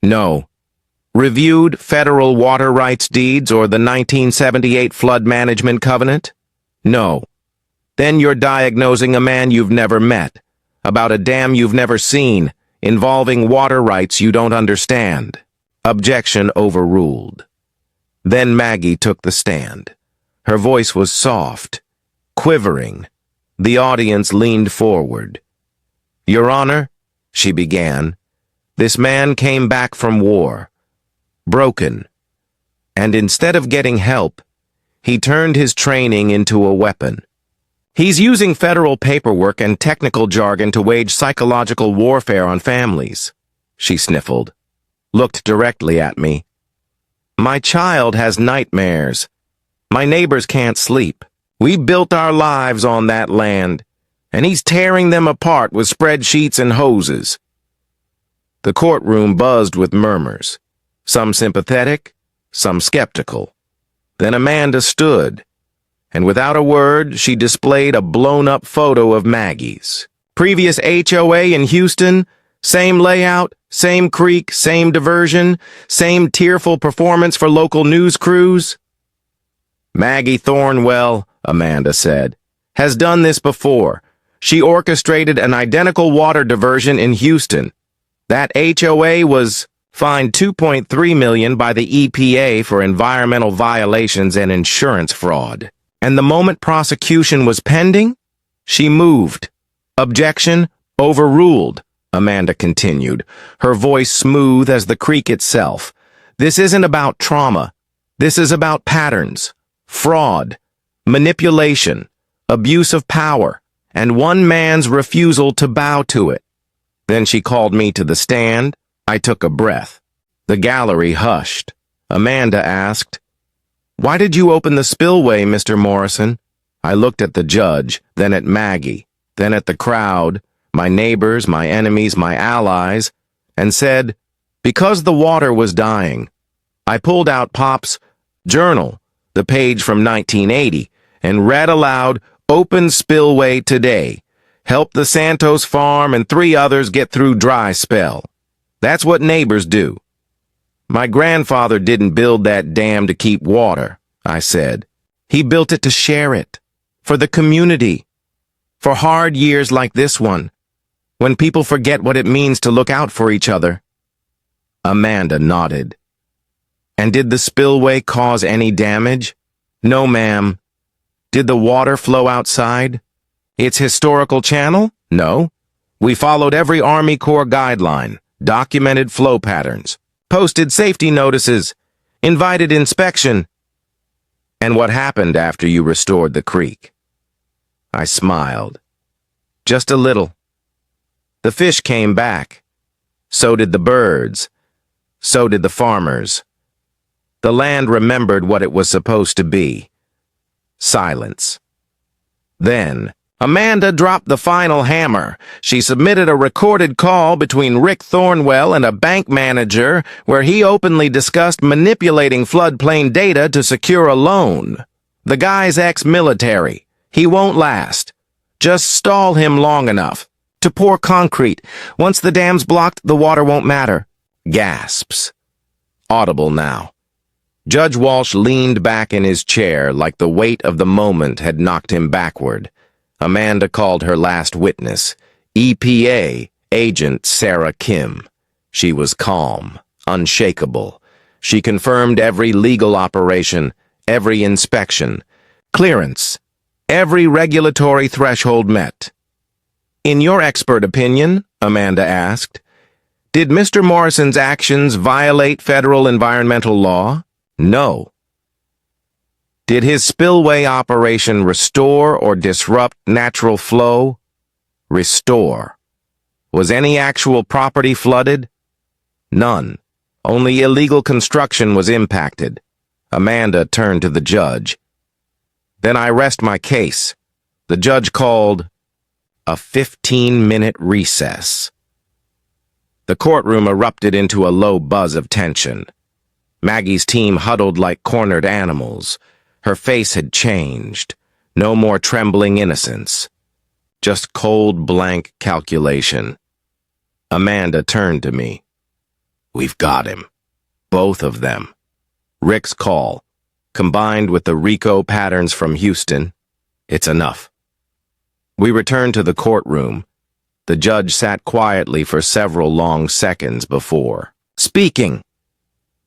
S1: "No." "Reviewed federal water rights deeds or the 1978 Flood Management Covenant?" "No." "Then you're diagnosing a man you've never met, about a dam you've never seen, involving water rights you don't understand." Objection overruled. Then Maggie took the stand. Her voice was soft, quivering. The audience leaned forward. "Your Honor," she began, "this man came back from war, broken, and instead of getting help, he turned his training into a weapon. He's using federal paperwork and technical jargon to wage psychological warfare on families." She sniffled, looked directly at me. "My child has nightmares. My neighbors can't sleep. We built our lives on that land, and he's tearing them apart with spreadsheets and hoses." The courtroom buzzed with murmurs, some sympathetic, some skeptical. Then Amanda stood, and without a word, she displayed a blown-up photo of Maggie's. "Previous HOA in Houston, same layout, same creek, same diversion, same tearful performance for local news crews." "Maggie Thornwell," Amanda said, "has done this before. She orchestrated an identical water diversion in Houston. That HOA was fined $2.3 million by the EPA for environmental violations and insurance fraud. And the moment prosecution was pending, she moved. Objection overruled," Amanda continued, her voice smooth as the creek itself. This isn't about trauma. This is about patterns, fraud, manipulation, abuse of power, and one man's refusal to bow to it. Then she called me to the stand. I took a breath. The gallery hushed. Amanda asked, "Why did you open the spillway, Mr. Morrison?" I looked at the judge, then at Maggie, then at the crowd, my neighbors, my enemies, my allies, and said, "Because the water was dying." I pulled out Pop's journal, the page from 1980, and read aloud, "Open spillway today. Help the Santos farm and 3 others get through dry spell." That's what neighbors do. "My grandfather didn't build that dam to keep water," I said. "He built it to share it, for the community, for hard years like this one, when people forget what it means to look out for each other." Amanda nodded. "And did the spillway cause any damage?" "No, ma'am." "Did the water flow outside? Its historical channel?" "No. We followed every Army Corps guideline, documented flow patterns, posted safety notices, invited inspection." "And what happened after you restored the creek?" I smiled. "Just a little. The fish came back. So did the birds. So did the farmers. The land remembered what it was supposed to be. Silence. Then, Amanda dropped the final hammer. She submitted a recorded call between Rick Thornwell and a bank manager where he openly discussed manipulating floodplain data to secure a loan. The guy's ex-military. He won't last. Just stall him long enough. To pour concrete. Once the dam's blocked, the water won't matter. Gasps. Audible now. Judge Walsh leaned back in his chair like the weight of the moment had knocked him backward. Amanda called her last witness, EPA Agent Sarah Kim. She was calm, unshakable. She confirmed every legal operation, every inspection, clearance, every regulatory threshold met. "In your expert opinion," Amanda asked, "did Mr. Morrison's actions violate federal environmental law?" "No." "Did his spillway operation restore or disrupt natural flow?" "Restore." "Was any actual property flooded?" "None. Only illegal construction was impacted." Amanda turned to the judge. "Then I rest my case." The judge called a 15-minute recess. The courtroom erupted into a low buzz of tension. Maggie's team huddled like cornered animals. Her face had changed. No more trembling innocence. Just cold, blank calculation. Amanda turned to me. "We've got him. Both of them." Rick's call, combined with the RICO patterns from Houston, it's enough. We returned to the courtroom. The judge sat quietly for several long seconds before speaking.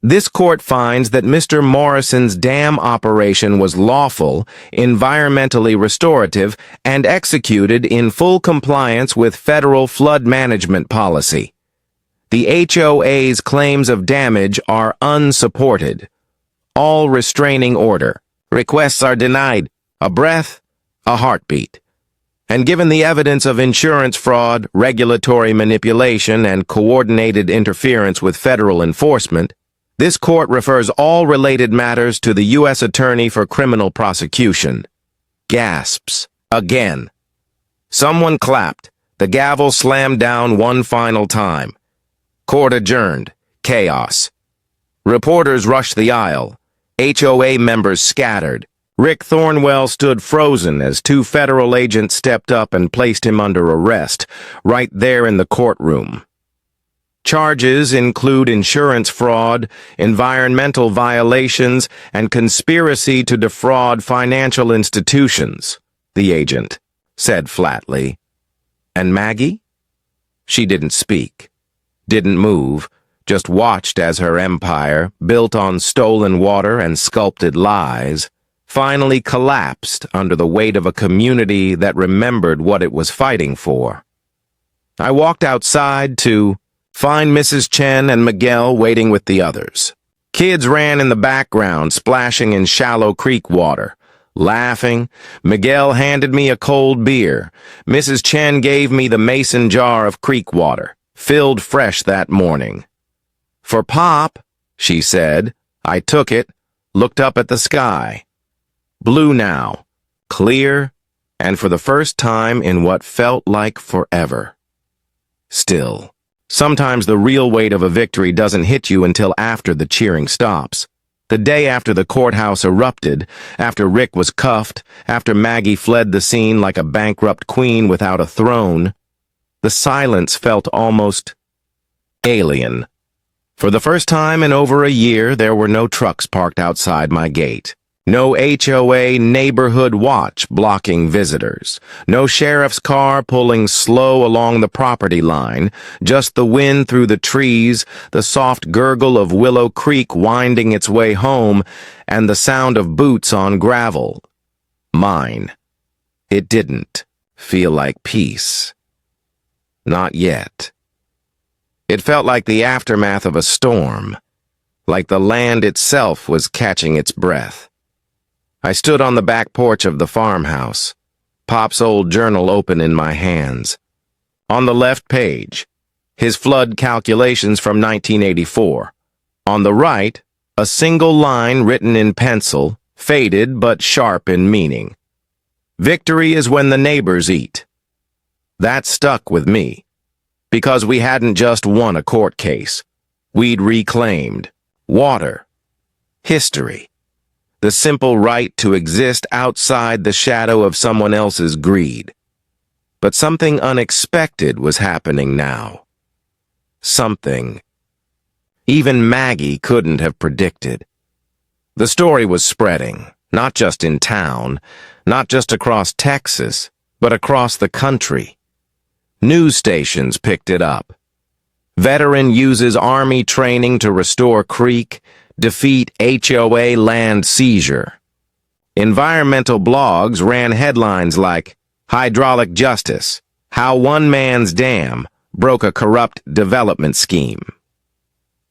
S1: "This court finds that Mr. Morrison's dam operation was lawful, environmentally restorative, and executed in full compliance with federal flood management policy. The HOA's claims of damage are unsupported. All restraining order. Requests are denied. A breath, a heartbeat. And given the evidence of insurance fraud, regulatory manipulation, and coordinated interference with federal enforcement, this court refers all related matters to the U.S. Attorney for Criminal Prosecution." Gasps. Again. Someone clapped. The gavel slammed down one final time. Court adjourned. Chaos. Reporters rushed the aisle. HOA members scattered. Rick Thornwell stood frozen as 2 federal agents stepped up and placed him under arrest, right there in the courtroom. Charges include insurance fraud, environmental violations, and conspiracy to defraud financial institutions, the agent said flatly. "And Maggie?" She didn't speak, didn't move, just watched as her empire, built on stolen water and sculpted lies, finally collapsed under the weight of a community that remembered what it was fighting for. I walked outside to find Mrs. Chen and Miguel waiting with the others. Kids ran in the background, splashing in shallow creek water. Laughing, Miguel handed me a cold beer. Mrs. Chen gave me the mason jar of creek water, filled fresh that morning. "For Pop," she said. I took it, looked up at the sky. Blue now, clear, and for the first time in what felt like forever. Still, sometimes the real weight of a victory doesn't hit you until after the cheering stops. The day after the courthouse erupted, after Rick was cuffed, after Maggie fled the scene like a bankrupt queen without a throne, the silence felt almost alien. For the first time in over a year, there were no trucks parked outside my gate. No HOA neighborhood watch blocking visitors. No sheriff's car pulling slow along the property line. Just the wind through the trees, the soft gurgle of Willow Creek winding its way home, and the sound of boots on gravel. Mine. It didn't feel like peace. Not yet. It felt like the aftermath of a storm, like the land itself was catching its breath. I stood on the back porch of the farmhouse, Pop's old journal open in my hands. On the left page, his flood calculations from 1984. On the right, a single line written in pencil, faded but sharp in meaning. "Victory is when the neighbors eat." That stuck with me, because we hadn't just won a court case. We'd reclaimed water, history, the simple right to exist outside the shadow of someone else's greed. But something unexpected was happening now. Something even Maggie couldn't have predicted. The story was spreading, not just in town, not just across Texas, but across the country. News stations picked it up. Veteran uses Army training to restore creek, defeat HOA land seizure. Environmental blogs ran headlines like, "Hydraulic Justice, How One Man's Dam Broke a Corrupt Development Scheme."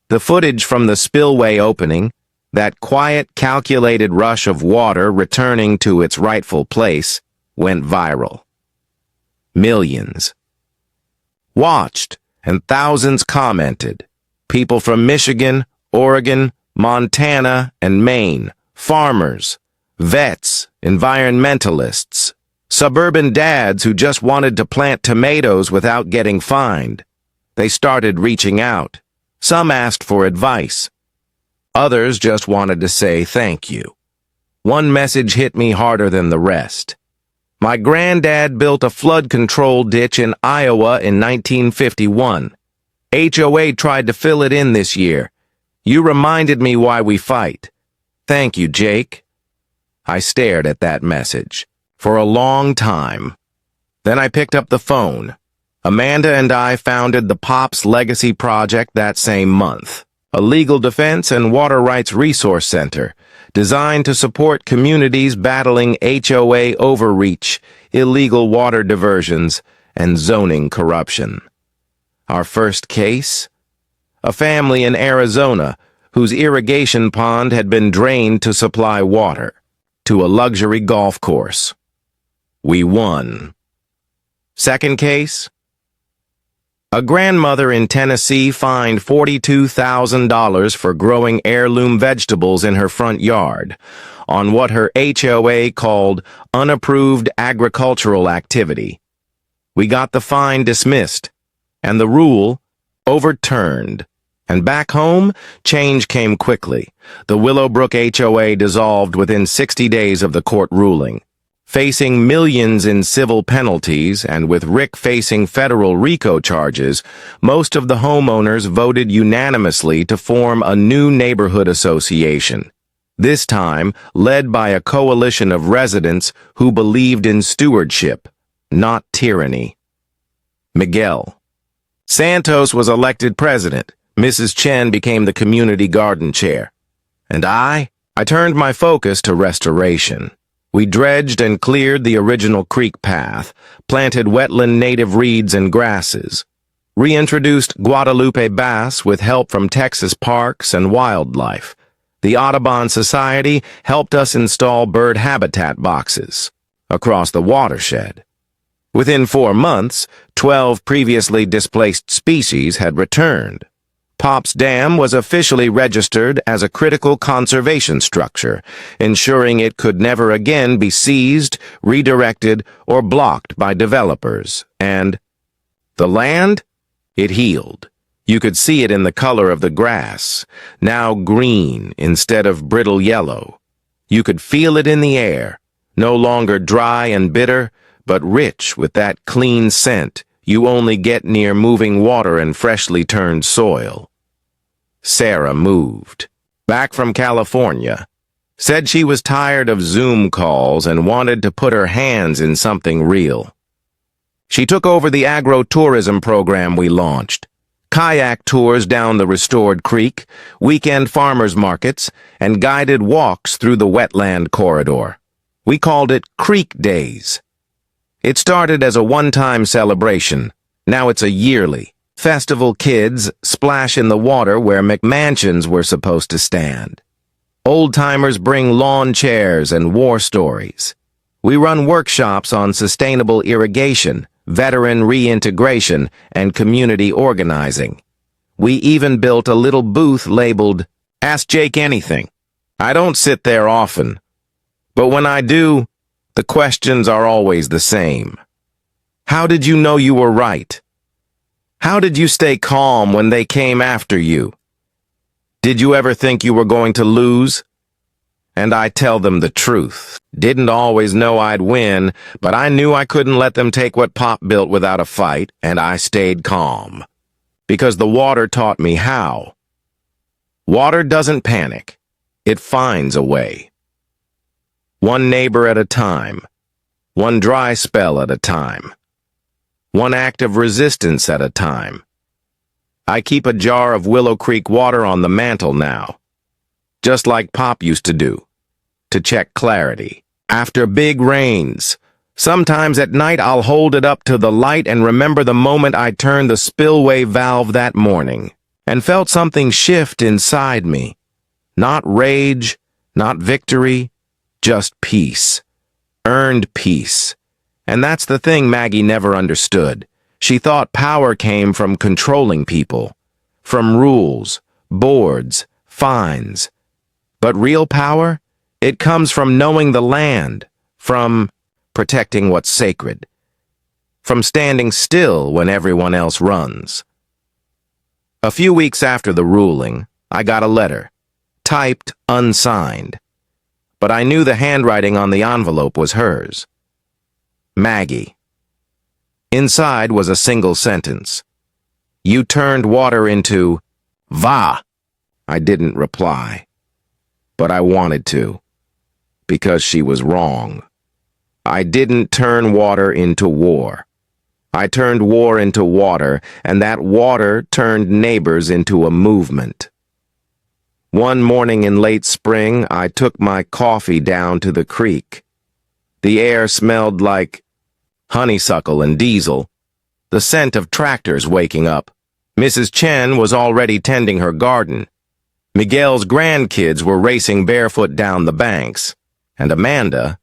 S1: The footage from the spillway opening, that quiet, calculated rush of water returning to its rightful place, went viral. Millions watched, and thousands commented. People from Michigan, Oregon, Montana, and Maine, farmers, vets, environmentalists, suburban dads who just wanted to plant tomatoes without getting fined. They started reaching out. Some asked for advice. Others just wanted to say thank you. One message hit me harder than the rest. My granddad built a flood control ditch in Iowa in 1951. HOA tried to fill it in this year. You reminded me why we fight. Thank you, Jake. I stared at that message for a long time. Then I picked up the phone. Amanda and I founded the Pops Legacy Project that same month, a legal defense and water rights resource center designed to support communities battling HOA overreach, illegal water diversions, and zoning corruption. Our first case? A family in Arizona whose irrigation pond had been drained to supply water to a luxury golf course. We won. Second case? A grandmother in Tennessee fined $42,000 for growing heirloom vegetables in her front yard on what her HOA called unapproved agricultural activity. We got the fine dismissed and the rule overturned. And back home, change came quickly. The Willowbrook HOA dissolved within 60 days of the court ruling. Facing millions in civil penalties and with Rick facing federal RICO charges, most of the homeowners voted unanimously to form a new neighborhood association. This time, led by a coalition of residents who believed in stewardship, not tyranny. Miguel Santos was elected president. Mrs. Chen became the community garden chair. And I turned my focus to restoration. We dredged and cleared the original creek path, planted wetland native reeds and grasses, reintroduced Guadalupe bass with help from Texas parks and wildlife. The Audubon Society helped us install bird habitat boxes across the watershed. Within 4 months, 12 previously displaced species had returned. Pops Dam was officially registered as a critical conservation structure, ensuring it could never again be seized, redirected, or blocked by developers. And the land? It healed. You could see it in the color of the grass, now green instead of brittle yellow. You could feel it in the air, no longer dry and bitter, but rich with that clean scent you only get near moving water and freshly turned soil. Sarah moved. Back from California. Said she was tired of Zoom calls and wanted to put her hands in something real. She took over the agro-tourism program we launched. Kayak tours down the restored creek, weekend farmers markets, and guided walks through the wetland corridor. We called it Creek Days. It started as a one-time celebration. Now it's a yearly. Festival kids splash in the water where McMansions were supposed to stand. Old-timers bring lawn chairs and war stories. We run workshops on sustainable irrigation, veteran reintegration, and community organizing. We even built a little booth labeled, "Ask Jake Anything." I don't sit there often, but when I do, the questions are always the same. How did you know you were right? How did you stay calm when they came after you? Did you ever think you were going to lose? And I tell them the truth. Didn't always know I'd win, but I knew I couldn't let them take what Pop built without a fight, and I stayed calm. Because the water taught me how. Water doesn't panic. It finds a way. One neighbor at a time. One dry spell at a time. One act of resistance at a time. I keep a jar of Willow Creek water on the mantel now, just like Pop used to do, to check clarity. After big rains, sometimes at night I'll hold it up to the light and remember the moment I turned the spillway valve that morning and felt something shift inside me. Not rage, not victory, just peace. Earned peace. And that's the thing Maggie never understood. She thought power came from controlling people, from rules, boards, fines. But real power? It comes from knowing the land, from protecting what's sacred, from standing still when everyone else runs. A few weeks after the ruling, I got a letter, typed unsigned. But I knew the handwriting on the envelope was hers. Maggie. Inside was a single sentence. You turned water into va. I didn't reply. But I wanted to. Because she was wrong. I didn't turn water into war. I turned war into water, and that water turned neighbors into a movement. One morning in late spring, I took my coffee down to the creek. The air smelled like honeysuckle and diesel, the scent of tractors waking up. Mrs. Chen was already tending her garden. Miguel's grandkids were racing barefoot down the banks. And Amanda,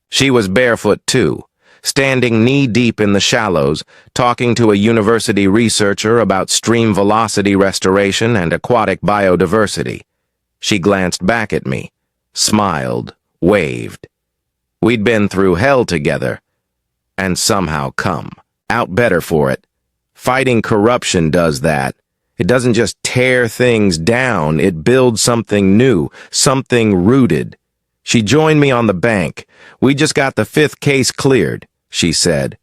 S1: she was barefoot too, standing knee-deep in the shallows, talking to a university researcher about stream velocity restoration and aquatic biodiversity. She glanced back at me, smiled, waved. We'd been through hell together, and somehow come out better for it. Fighting corruption does that. It doesn't just tear things down, it builds something new, something rooted. She joined me on the bank. We just got the 5th case cleared, she said.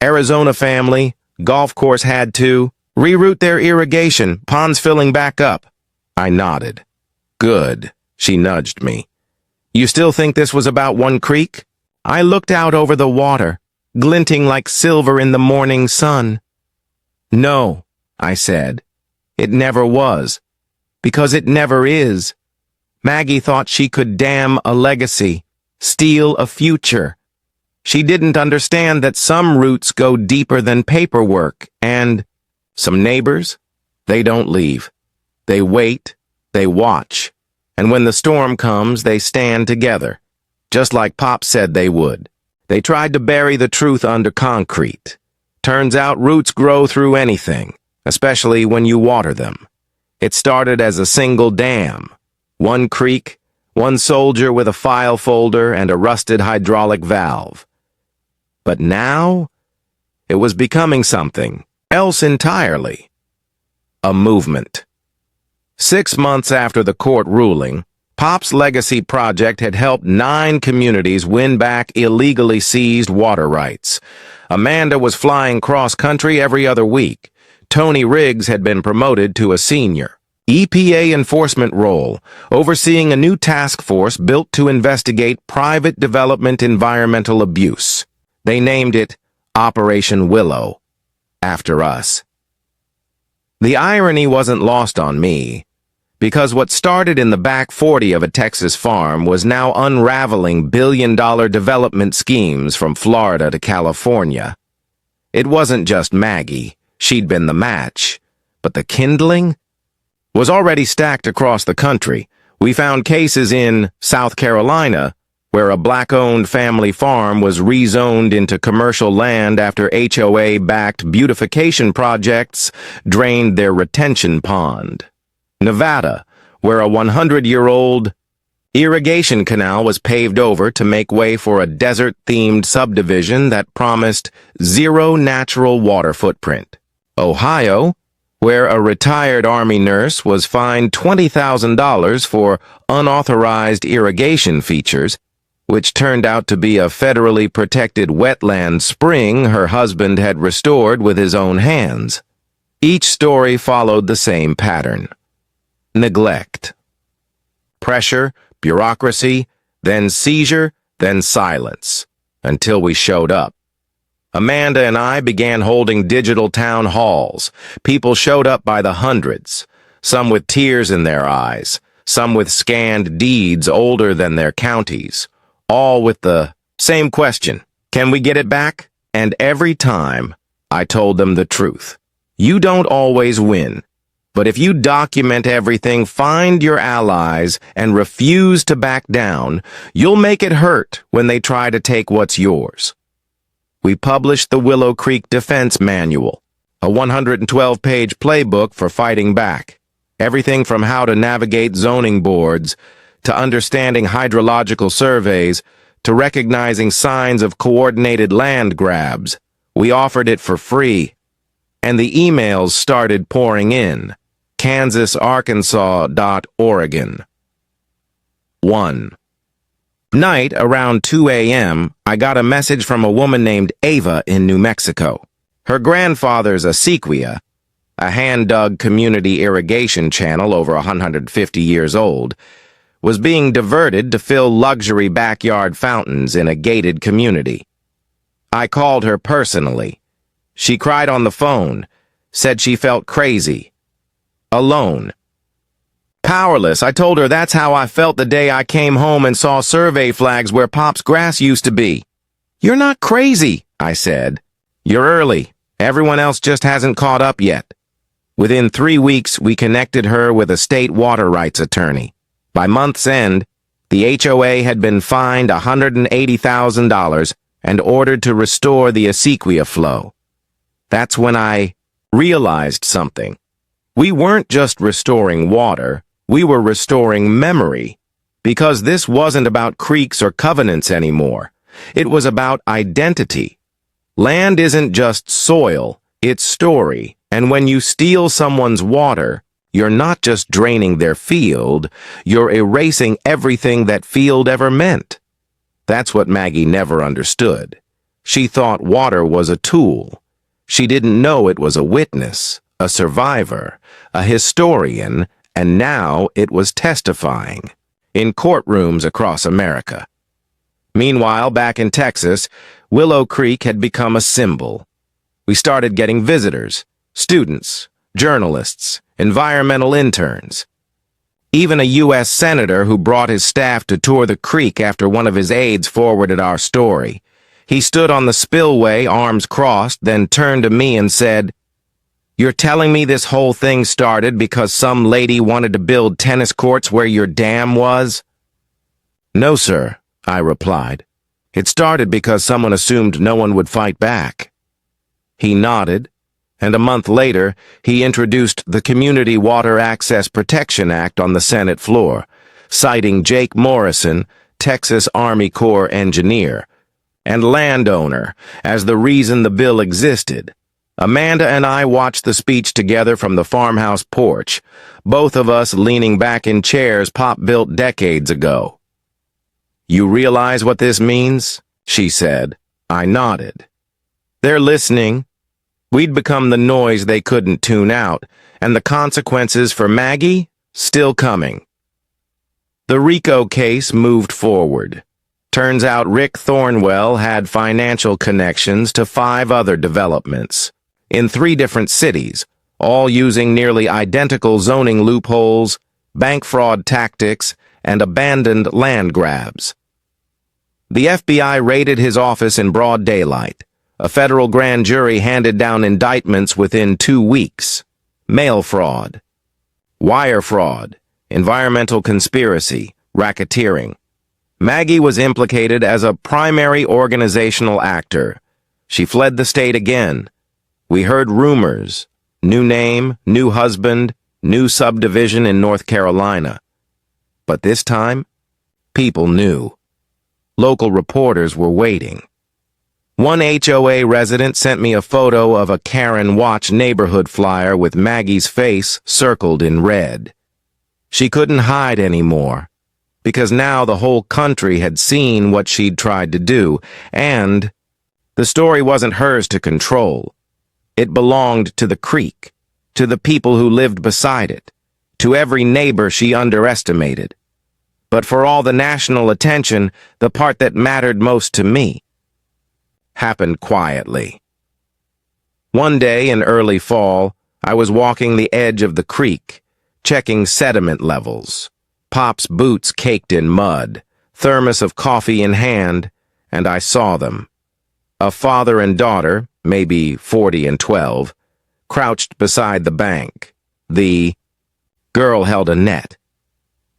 S1: Arizona family, golf course had to reroute their irrigation, ponds filling back up. I nodded. Good, she nudged me. You still think this was about one creek? I looked out over the water, glinting like silver in the morning sun. No, I said. It never was. Because it never is. Maggie thought she could dam a legacy, steal a future. She didn't understand that some roots go deeper than paperwork, and some neighbors, they don't leave. They wait, they watch, and when the storm comes, they stand together, just like Pop said they would. They tried to bury the truth under concrete. Turns out roots grow through anything, especially when you water them. It started as a single dam, one creek, one soldier with a file folder and a rusted hydraulic valve. But now, it was becoming something else entirely. A movement. 6 months after the court ruling, Pop's legacy project had helped 9 communities win back illegally seized water rights. Amanda was flying cross-country every other week. Tony Riggs had been promoted to a senior EPA enforcement role, overseeing a new task force built to investigate private development environmental abuse. They named it Operation Willow, after us. The irony wasn't lost on me, because what started in the back 40 of a Texas farm was now unraveling billion-dollar development schemes from Florida to California. It wasn't just Maggie, she'd been the match, but the kindling was already stacked across the country. We found cases in South Carolina where a black-owned family farm was rezoned into commercial land after HOA-backed beautification projects drained their retention pond. Nevada, where a 100-year-old irrigation canal was paved over to make way for a desert-themed subdivision that promised zero natural water footprint. Ohio, where a retired Army nurse was fined $20,000 for unauthorized irrigation features, which turned out to be a federally protected wetland spring her husband had restored with his own hands. Each story followed the same pattern. Neglect. Pressure, bureaucracy, then seizure, then silence, until we showed up. Amanda and I began holding digital town halls. People showed up by the hundreds, some with tears in their eyes, some with scanned deeds older than their counties, all with the same question: can we get it back? And every time, I told them the truth. You don't always win, but if you document everything, find your allies, and refuse to back down, you'll make it hurt when they try to take what's yours. We published the Willow Creek Defense Manual, a 112-page playbook for fighting back. Everything from how to navigate zoning boards, to understanding hydrological surveys, to recognizing signs of coordinated land grabs. We offered it for free, and the emails started pouring in. KansasArkansas.Oregon. 1. Night, around 2 a.m., I got a message from a woman named Ava in New Mexico. Her grandfather's a sequoia, a hand-dug community irrigation channel over 150 years old, was being diverted to fill luxury backyard fountains in a gated community. I called her personally. She cried on the phone, said she felt crazy, alone, powerless. I told her that's how I felt the day I came home and saw survey flags where Pop's grass used to be. You're not crazy, I said. You're early. Everyone else just hasn't caught up yet. Within 3 weeks, we connected her with a state water rights attorney. By month's end, the HOA had been fined $180,000 and ordered to restore the acequia flow. That's when I realized something. We weren't just restoring water, we were restoring memory, because this wasn't about creeks or covenants anymore. It was about identity. Land isn't just soil, it's story, and when you steal someone's water, you're not just draining their field, you're erasing everything that field ever meant. That's what Maggie never understood. She thought water was a tool. She didn't know it was a witness, a survivor, a historian, and now it was testifying in courtrooms across America. Meanwhile, back in Texas, Willow Creek had become a symbol. We started getting visitors, students, journalists, environmental interns. Even a U.S. senator who brought his staff to tour the creek after one of his aides forwarded our story. He stood on the spillway, arms crossed, then turned to me and said, "You're telling me this whole thing started because some lady wanted to build tennis courts where your dam was?" "No, sir," I replied. "It started because someone assumed no one would fight back." He nodded, and a month later, he introduced the Community Water Access Protection Act on the Senate floor, citing Jake Morrison, Texas Army Corps engineer, and landowner as the reason the bill existed. Amanda and I watched the speech together from the farmhouse porch, both of us leaning back in chairs Pop built decades ago. "You realize what this means?" she said. I nodded. "They're listening." We'd become the noise they couldn't tune out, and the consequences for Maggie still coming. The RICO case moved forward. Turns out Rick Thornwell had financial connections to 5 other developments in 3 different cities, all using nearly identical zoning loopholes, bank fraud tactics, and abandoned land grabs. The FBI raided his office in broad daylight. A federal grand jury handed down indictments within 2 weeks. Mail fraud, wire fraud, environmental conspiracy, racketeering. Maggie was implicated as a primary organizational actor. She fled the state again. We heard rumors, new name, new husband, new subdivision in North Carolina. But this time, people knew. Local reporters were waiting. One HOA resident sent me a photo of a Karen Watch neighborhood flyer with Maggie's face circled in red. She couldn't hide anymore, because now the whole country had seen what she'd tried to do, and the story wasn't hers to control. It belonged to the creek, to the people who lived beside it, to every neighbor she underestimated. But for all the national attention, the part that mattered most to me happened quietly. One day in early fall, I was walking the edge of the creek, checking sediment levels. Pop's boots caked in mud, thermos of coffee in hand, and I saw them. A father and daughter, maybe 40 and 12, crouched beside the bank. The girl held a net.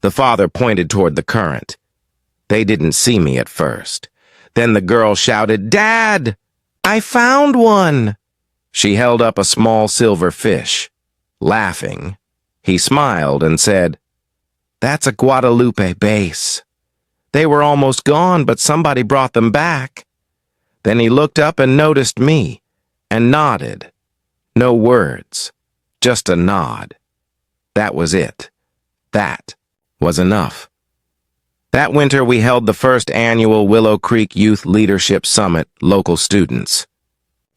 S1: The father pointed toward the current. They didn't see me at first. Then the girl shouted, "Dad, I found one!" She held up a small silver fish. Laughing, he smiled and said, "That's a Guadalupe bass. They were almost gone, but somebody brought them back." Then he looked up and noticed me, and nodded. No words, just a nod. That was it. That was enough. That winter, we held the first annual Willow Creek Youth Leadership Summit, local students.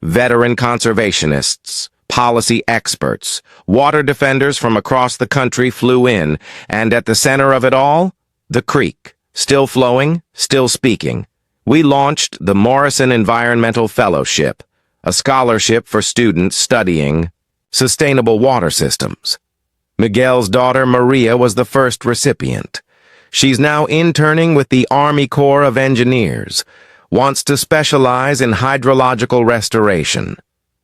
S1: Veteran conservationists, policy experts, water defenders from across the country flew in, and at the center of it all, the creek, still flowing, still speaking. We launched the Morrison Environmental Fellowship, a scholarship for students studying sustainable water systems. Miguel's daughter Maria was the first recipient. She's now interning with the Army Corps of Engineers, wants to specialize in hydrological restoration.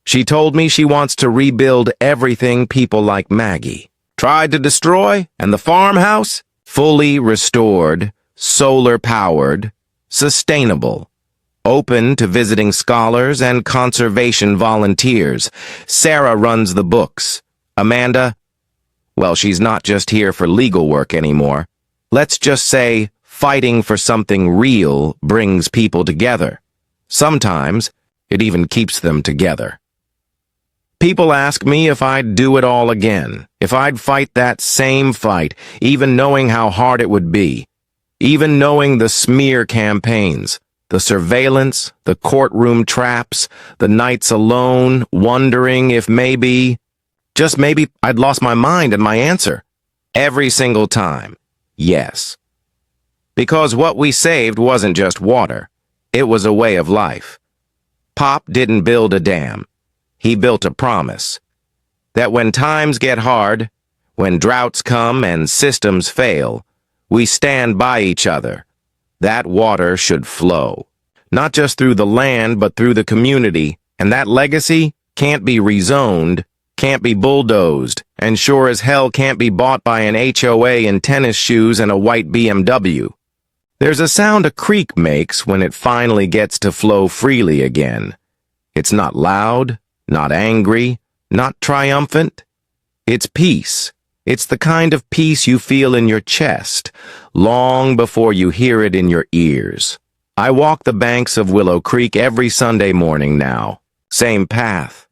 S1: She told me she wants to rebuild everything people like Maggie tried to destroy, and the farmhouse, fully restored, solar-powered, sustainable, open to visiting scholars and conservation volunteers. Sarah runs the books. Amanda, well, she's not just here for legal work anymore. Let's just say fighting for something real brings people together. Sometimes it even keeps them together. People ask me if I'd do it all again, if I'd fight that same fight, even knowing how hard it would be, even knowing the smear campaigns, the surveillance, the courtroom traps, the nights alone, wondering if maybe, just maybe, I'd lost my mind and my answer. Every single time. Yes. Because what we saved wasn't just water. It was a way of life. Pop didn't build a dam. He built a promise. That when times get hard, When droughts come and systems fail, we stand by each other. That water should flow, not just through the land, but through the community, and that legacy can't be rezoned, can't be bulldozed, and sure as hell can't be bought by an HOA in tennis shoes and a white BMW. There's a sound a creek makes when it finally gets to flow freely again. It's not loud, not angry, not triumphant. It's peace. It's the kind of peace you feel in your chest, long before you hear it in your ears. I walk the banks of Willow Creek every Sunday morning now. Same path,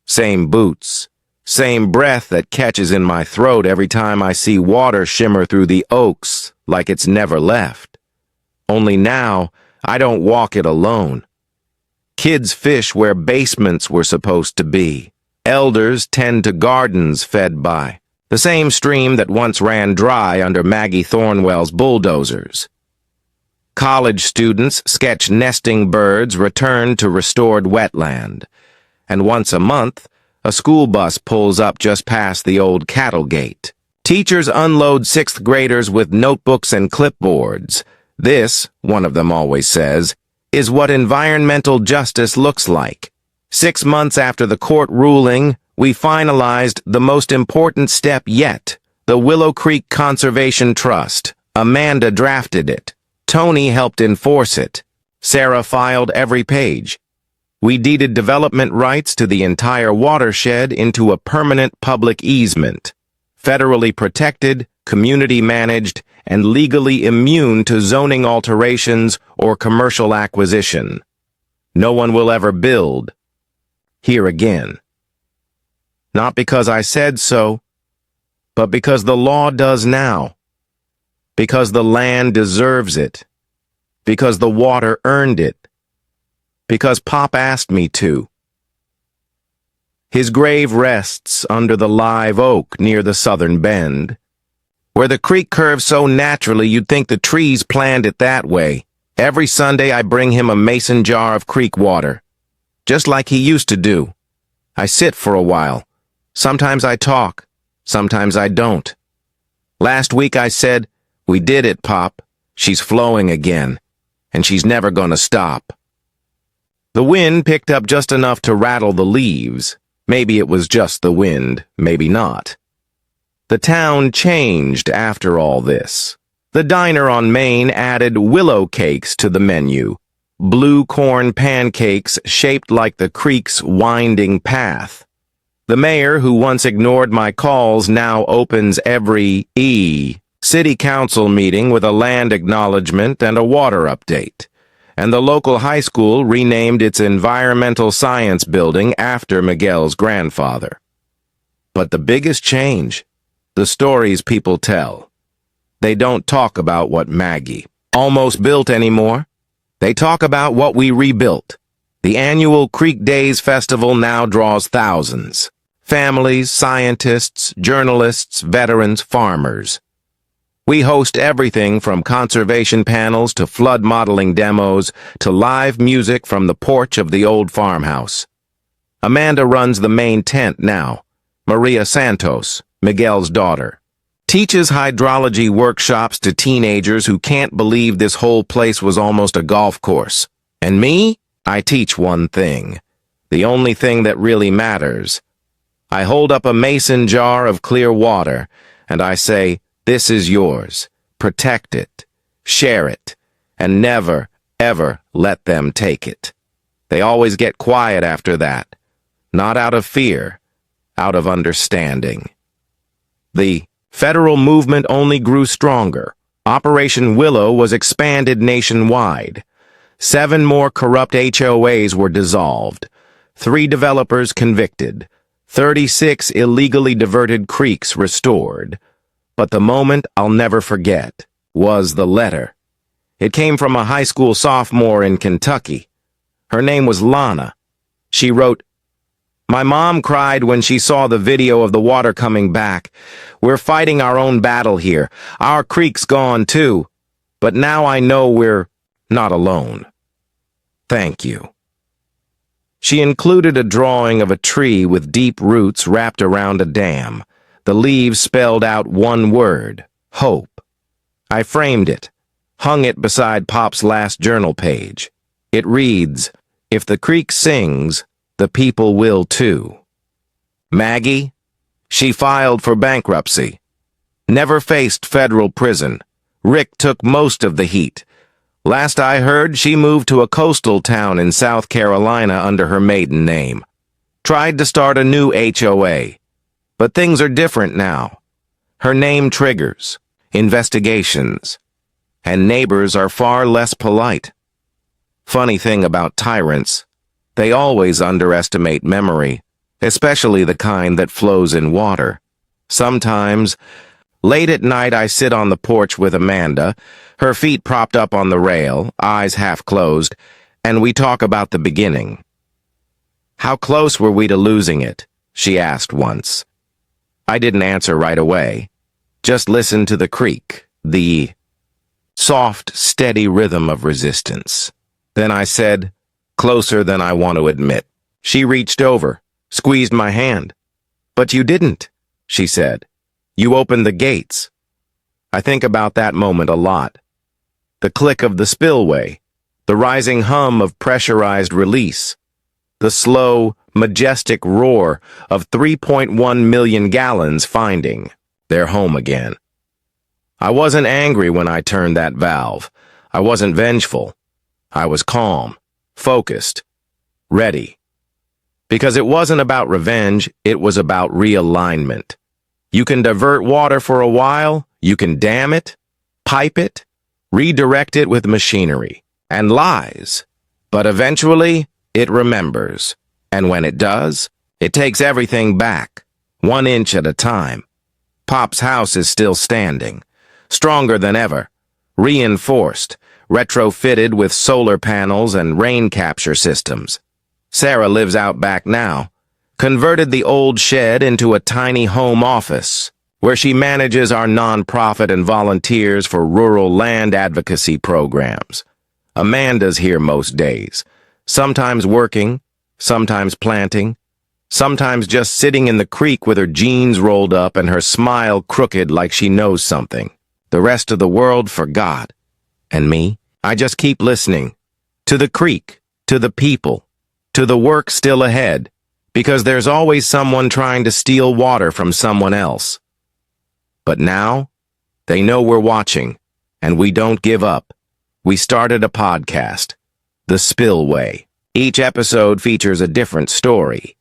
S1: same boots, same breath that catches in my throat every time I see water shimmer through the oaks like it's never left. Only now, I don't walk it alone. Kids fish where basements were supposed to be. Elders tend to gardens fed by the same stream that once ran dry under Maggie Thornwell's bulldozers. College students sketch nesting birds returned to restored wetland. And once a month, a school bus pulls up just past the old cattle gate. Teachers unload sixth graders with notebooks and clipboards. This, one of them always says, is what environmental justice looks like. 6 months after the court ruling, we finalized the most important step yet, the Willow Creek Conservation Trust. Amanda drafted it. Tony helped enforce it. Sarah filed every page. We deeded development rights to the entire watershed into a permanent public easement, federally protected, community managed, and legally immune to zoning alterations or commercial acquisition. No one will ever build here again. Not because I said so, but because the law does now. Because the land deserves it. Because the water earned it. Because Pop asked me to. His grave rests under the live oak near the southern bend, where the creek curves so naturally you'd think the trees planned it that way. Every Sunday I bring him a mason jar of creek water, just like he used to do. I sit for a while. Sometimes I talk, sometimes I don't. Last week I said, "We did it, Pop. She's flowing again, and she's never gonna stop." The wind picked up just enough to rattle the leaves. Maybe it was just the wind, maybe not. The town changed after all this. The diner on Main added willow cakes to the menu, blue corn pancakes shaped like the creek's winding path. The mayor, who once ignored my calls, now opens every city council meeting with a land acknowledgement and a water update. And the local high school renamed its environmental science building after Miguel's grandfather. But the biggest change, the stories people tell. They don't talk about what Maggie almost built anymore. They talk about what we rebuilt. The annual Creek Days Festival now draws thousands. Families, scientists, journalists, veterans, farmers. We host everything from conservation panels to flood modeling demos to live music from the porch of the old farmhouse. Amanda runs the main tent now. Maria Santos, Miguel's daughter, teaches hydrology workshops to teenagers who can't believe this whole place was almost a golf course. And me? I teach one thing. The only thing that really matters. I hold up a mason jar of clear water, and I say, "This is yours. Protect it, share it, and never, ever let them take it." They always get quiet after that, not out of fear, out of understanding. The federal movement only grew stronger. Operation Willow was expanded nationwide. 7 more corrupt HOAs were dissolved, 3 developers convicted, 36 illegally diverted creeks restored. But the moment I'll never forget was the letter. It came from a high school sophomore in Kentucky. Her name was Lana. She wrote, "My mom cried when she saw the video of the water coming back. We're fighting our own battle here. Our creek's gone too. But now I know we're not alone. Thank you." She included a drawing of a tree with deep roots wrapped around a dam, The leaves spelled out one word: hope. I framed it, hung it beside Pop's last journal page. It reads, "If the creek sings, the people will too." Maggie? She filed for bankruptcy. Never faced federal prison. Rick took most of the heat. Last I heard, she moved to a coastal town in South Carolina under her maiden name. Tried to start a new HOA. But things are different now. Her name triggers investigations, and neighbors are far less polite. Funny thing about tyrants, they always underestimate memory, especially the kind that flows in water. Sometimes, late at night, I sit on the porch with Amanda, her feet propped up on the rail, eyes half closed, and we talk about the beginning. "How close were we to losing it?" she asked once. I didn't answer right away. Just listened to the creak, the soft, steady rhythm of resistance. Then I said, "Closer than I want to admit." She reached over, squeezed my hand. "But you didn't," she said. "You opened the gates." I think about that moment a lot. The click of the spillway, the rising hum of pressurized release, the slow, majestic roar of 3.1 million gallons finding their home again. I wasn't angry when I turned that valve. I wasn't vengeful. I was calm, focused, ready. Because it wasn't about revenge, it was about realignment. You can divert water for a while, you can dam it, pipe it, redirect it with machinery and lies, but eventually it remembers. And when it does, it takes everything back, 1 inch at a time. Pop's house is still standing, stronger than ever, reinforced, retrofitted with solar panels and rain capture systems. Sarah lives out back now, converted the old shed into a tiny home office, where she manages our nonprofit and volunteers for rural land advocacy programs. Amanda's here most days, sometimes working, sometimes planting, sometimes just sitting in the creek with her jeans rolled up and her smile crooked like she knows something. The rest of the world forgot. And me? I just keep listening. To the creek, to the people, to the work still ahead, because there's always someone trying to steal water from someone else. But now, they know we're watching, and we don't give up. We started a podcast, The Spillway. Each episode features a different story.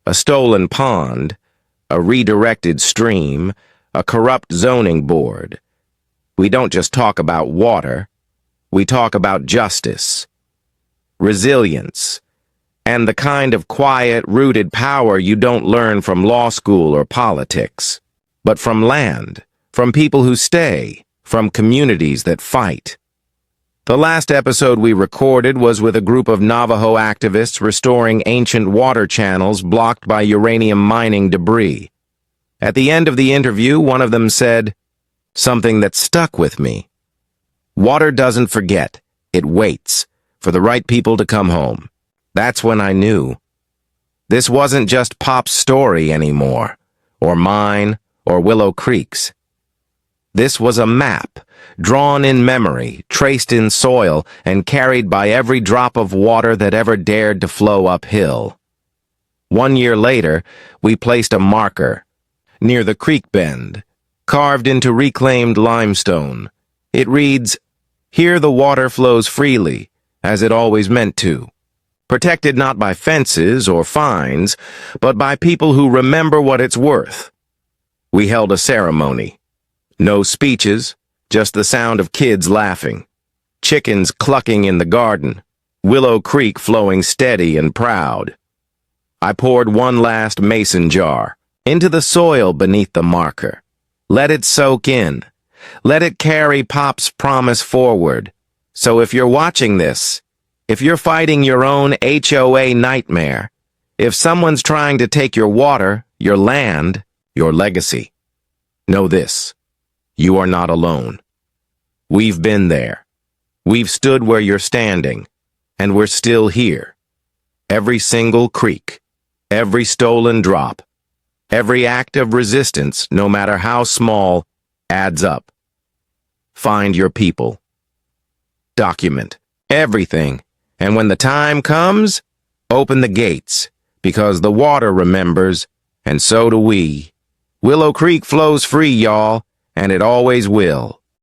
S1: A stolen pond, a redirected stream, a corrupt zoning board. We don't just talk about water, we talk about justice, resilience, and the kind of quiet, rooted power you don't learn from law school or politics, but from land, from people who stay, from communities that fight. The last episode we recorded was with a group of Navajo activists restoring ancient water channels blocked by uranium mining debris. At the end of the interview, one of them said something that stuck with me. Water doesn't forget, it waits for the right people to come home. That's when I knew. This wasn't just Pop's story anymore, or mine, or Willow Creek's. This was a map, drawn in memory, traced in soil, and carried by every drop of water that ever dared to flow uphill. 1 year later, we placed a marker near the creek bend, carved into reclaimed limestone. It reads, "Here the water flows freely, as it always meant to." Protected not by fences or fines, but by people who remember what it's worth. We held a ceremony. No speeches, just the sound of kids laughing, chickens clucking in the garden, Willow Creek flowing steady and proud. I poured one last mason jar into the soil beneath the marker. Let it soak in. Let it carry Pop's promise forward. So if you're watching this, if you're fighting your own HOA nightmare, if someone's trying to take your water, your land, your legacy, know this. You are not alone. We've been there. We've stood where you're standing, and we're still here. Every single creek, every stolen drop, Every act of resistance, no matter how small, adds up. Find your people. Document everything, and when the time comes, open the gates, because the water remembers, and so do we. Willow Creek flows free, y'all, and it always will.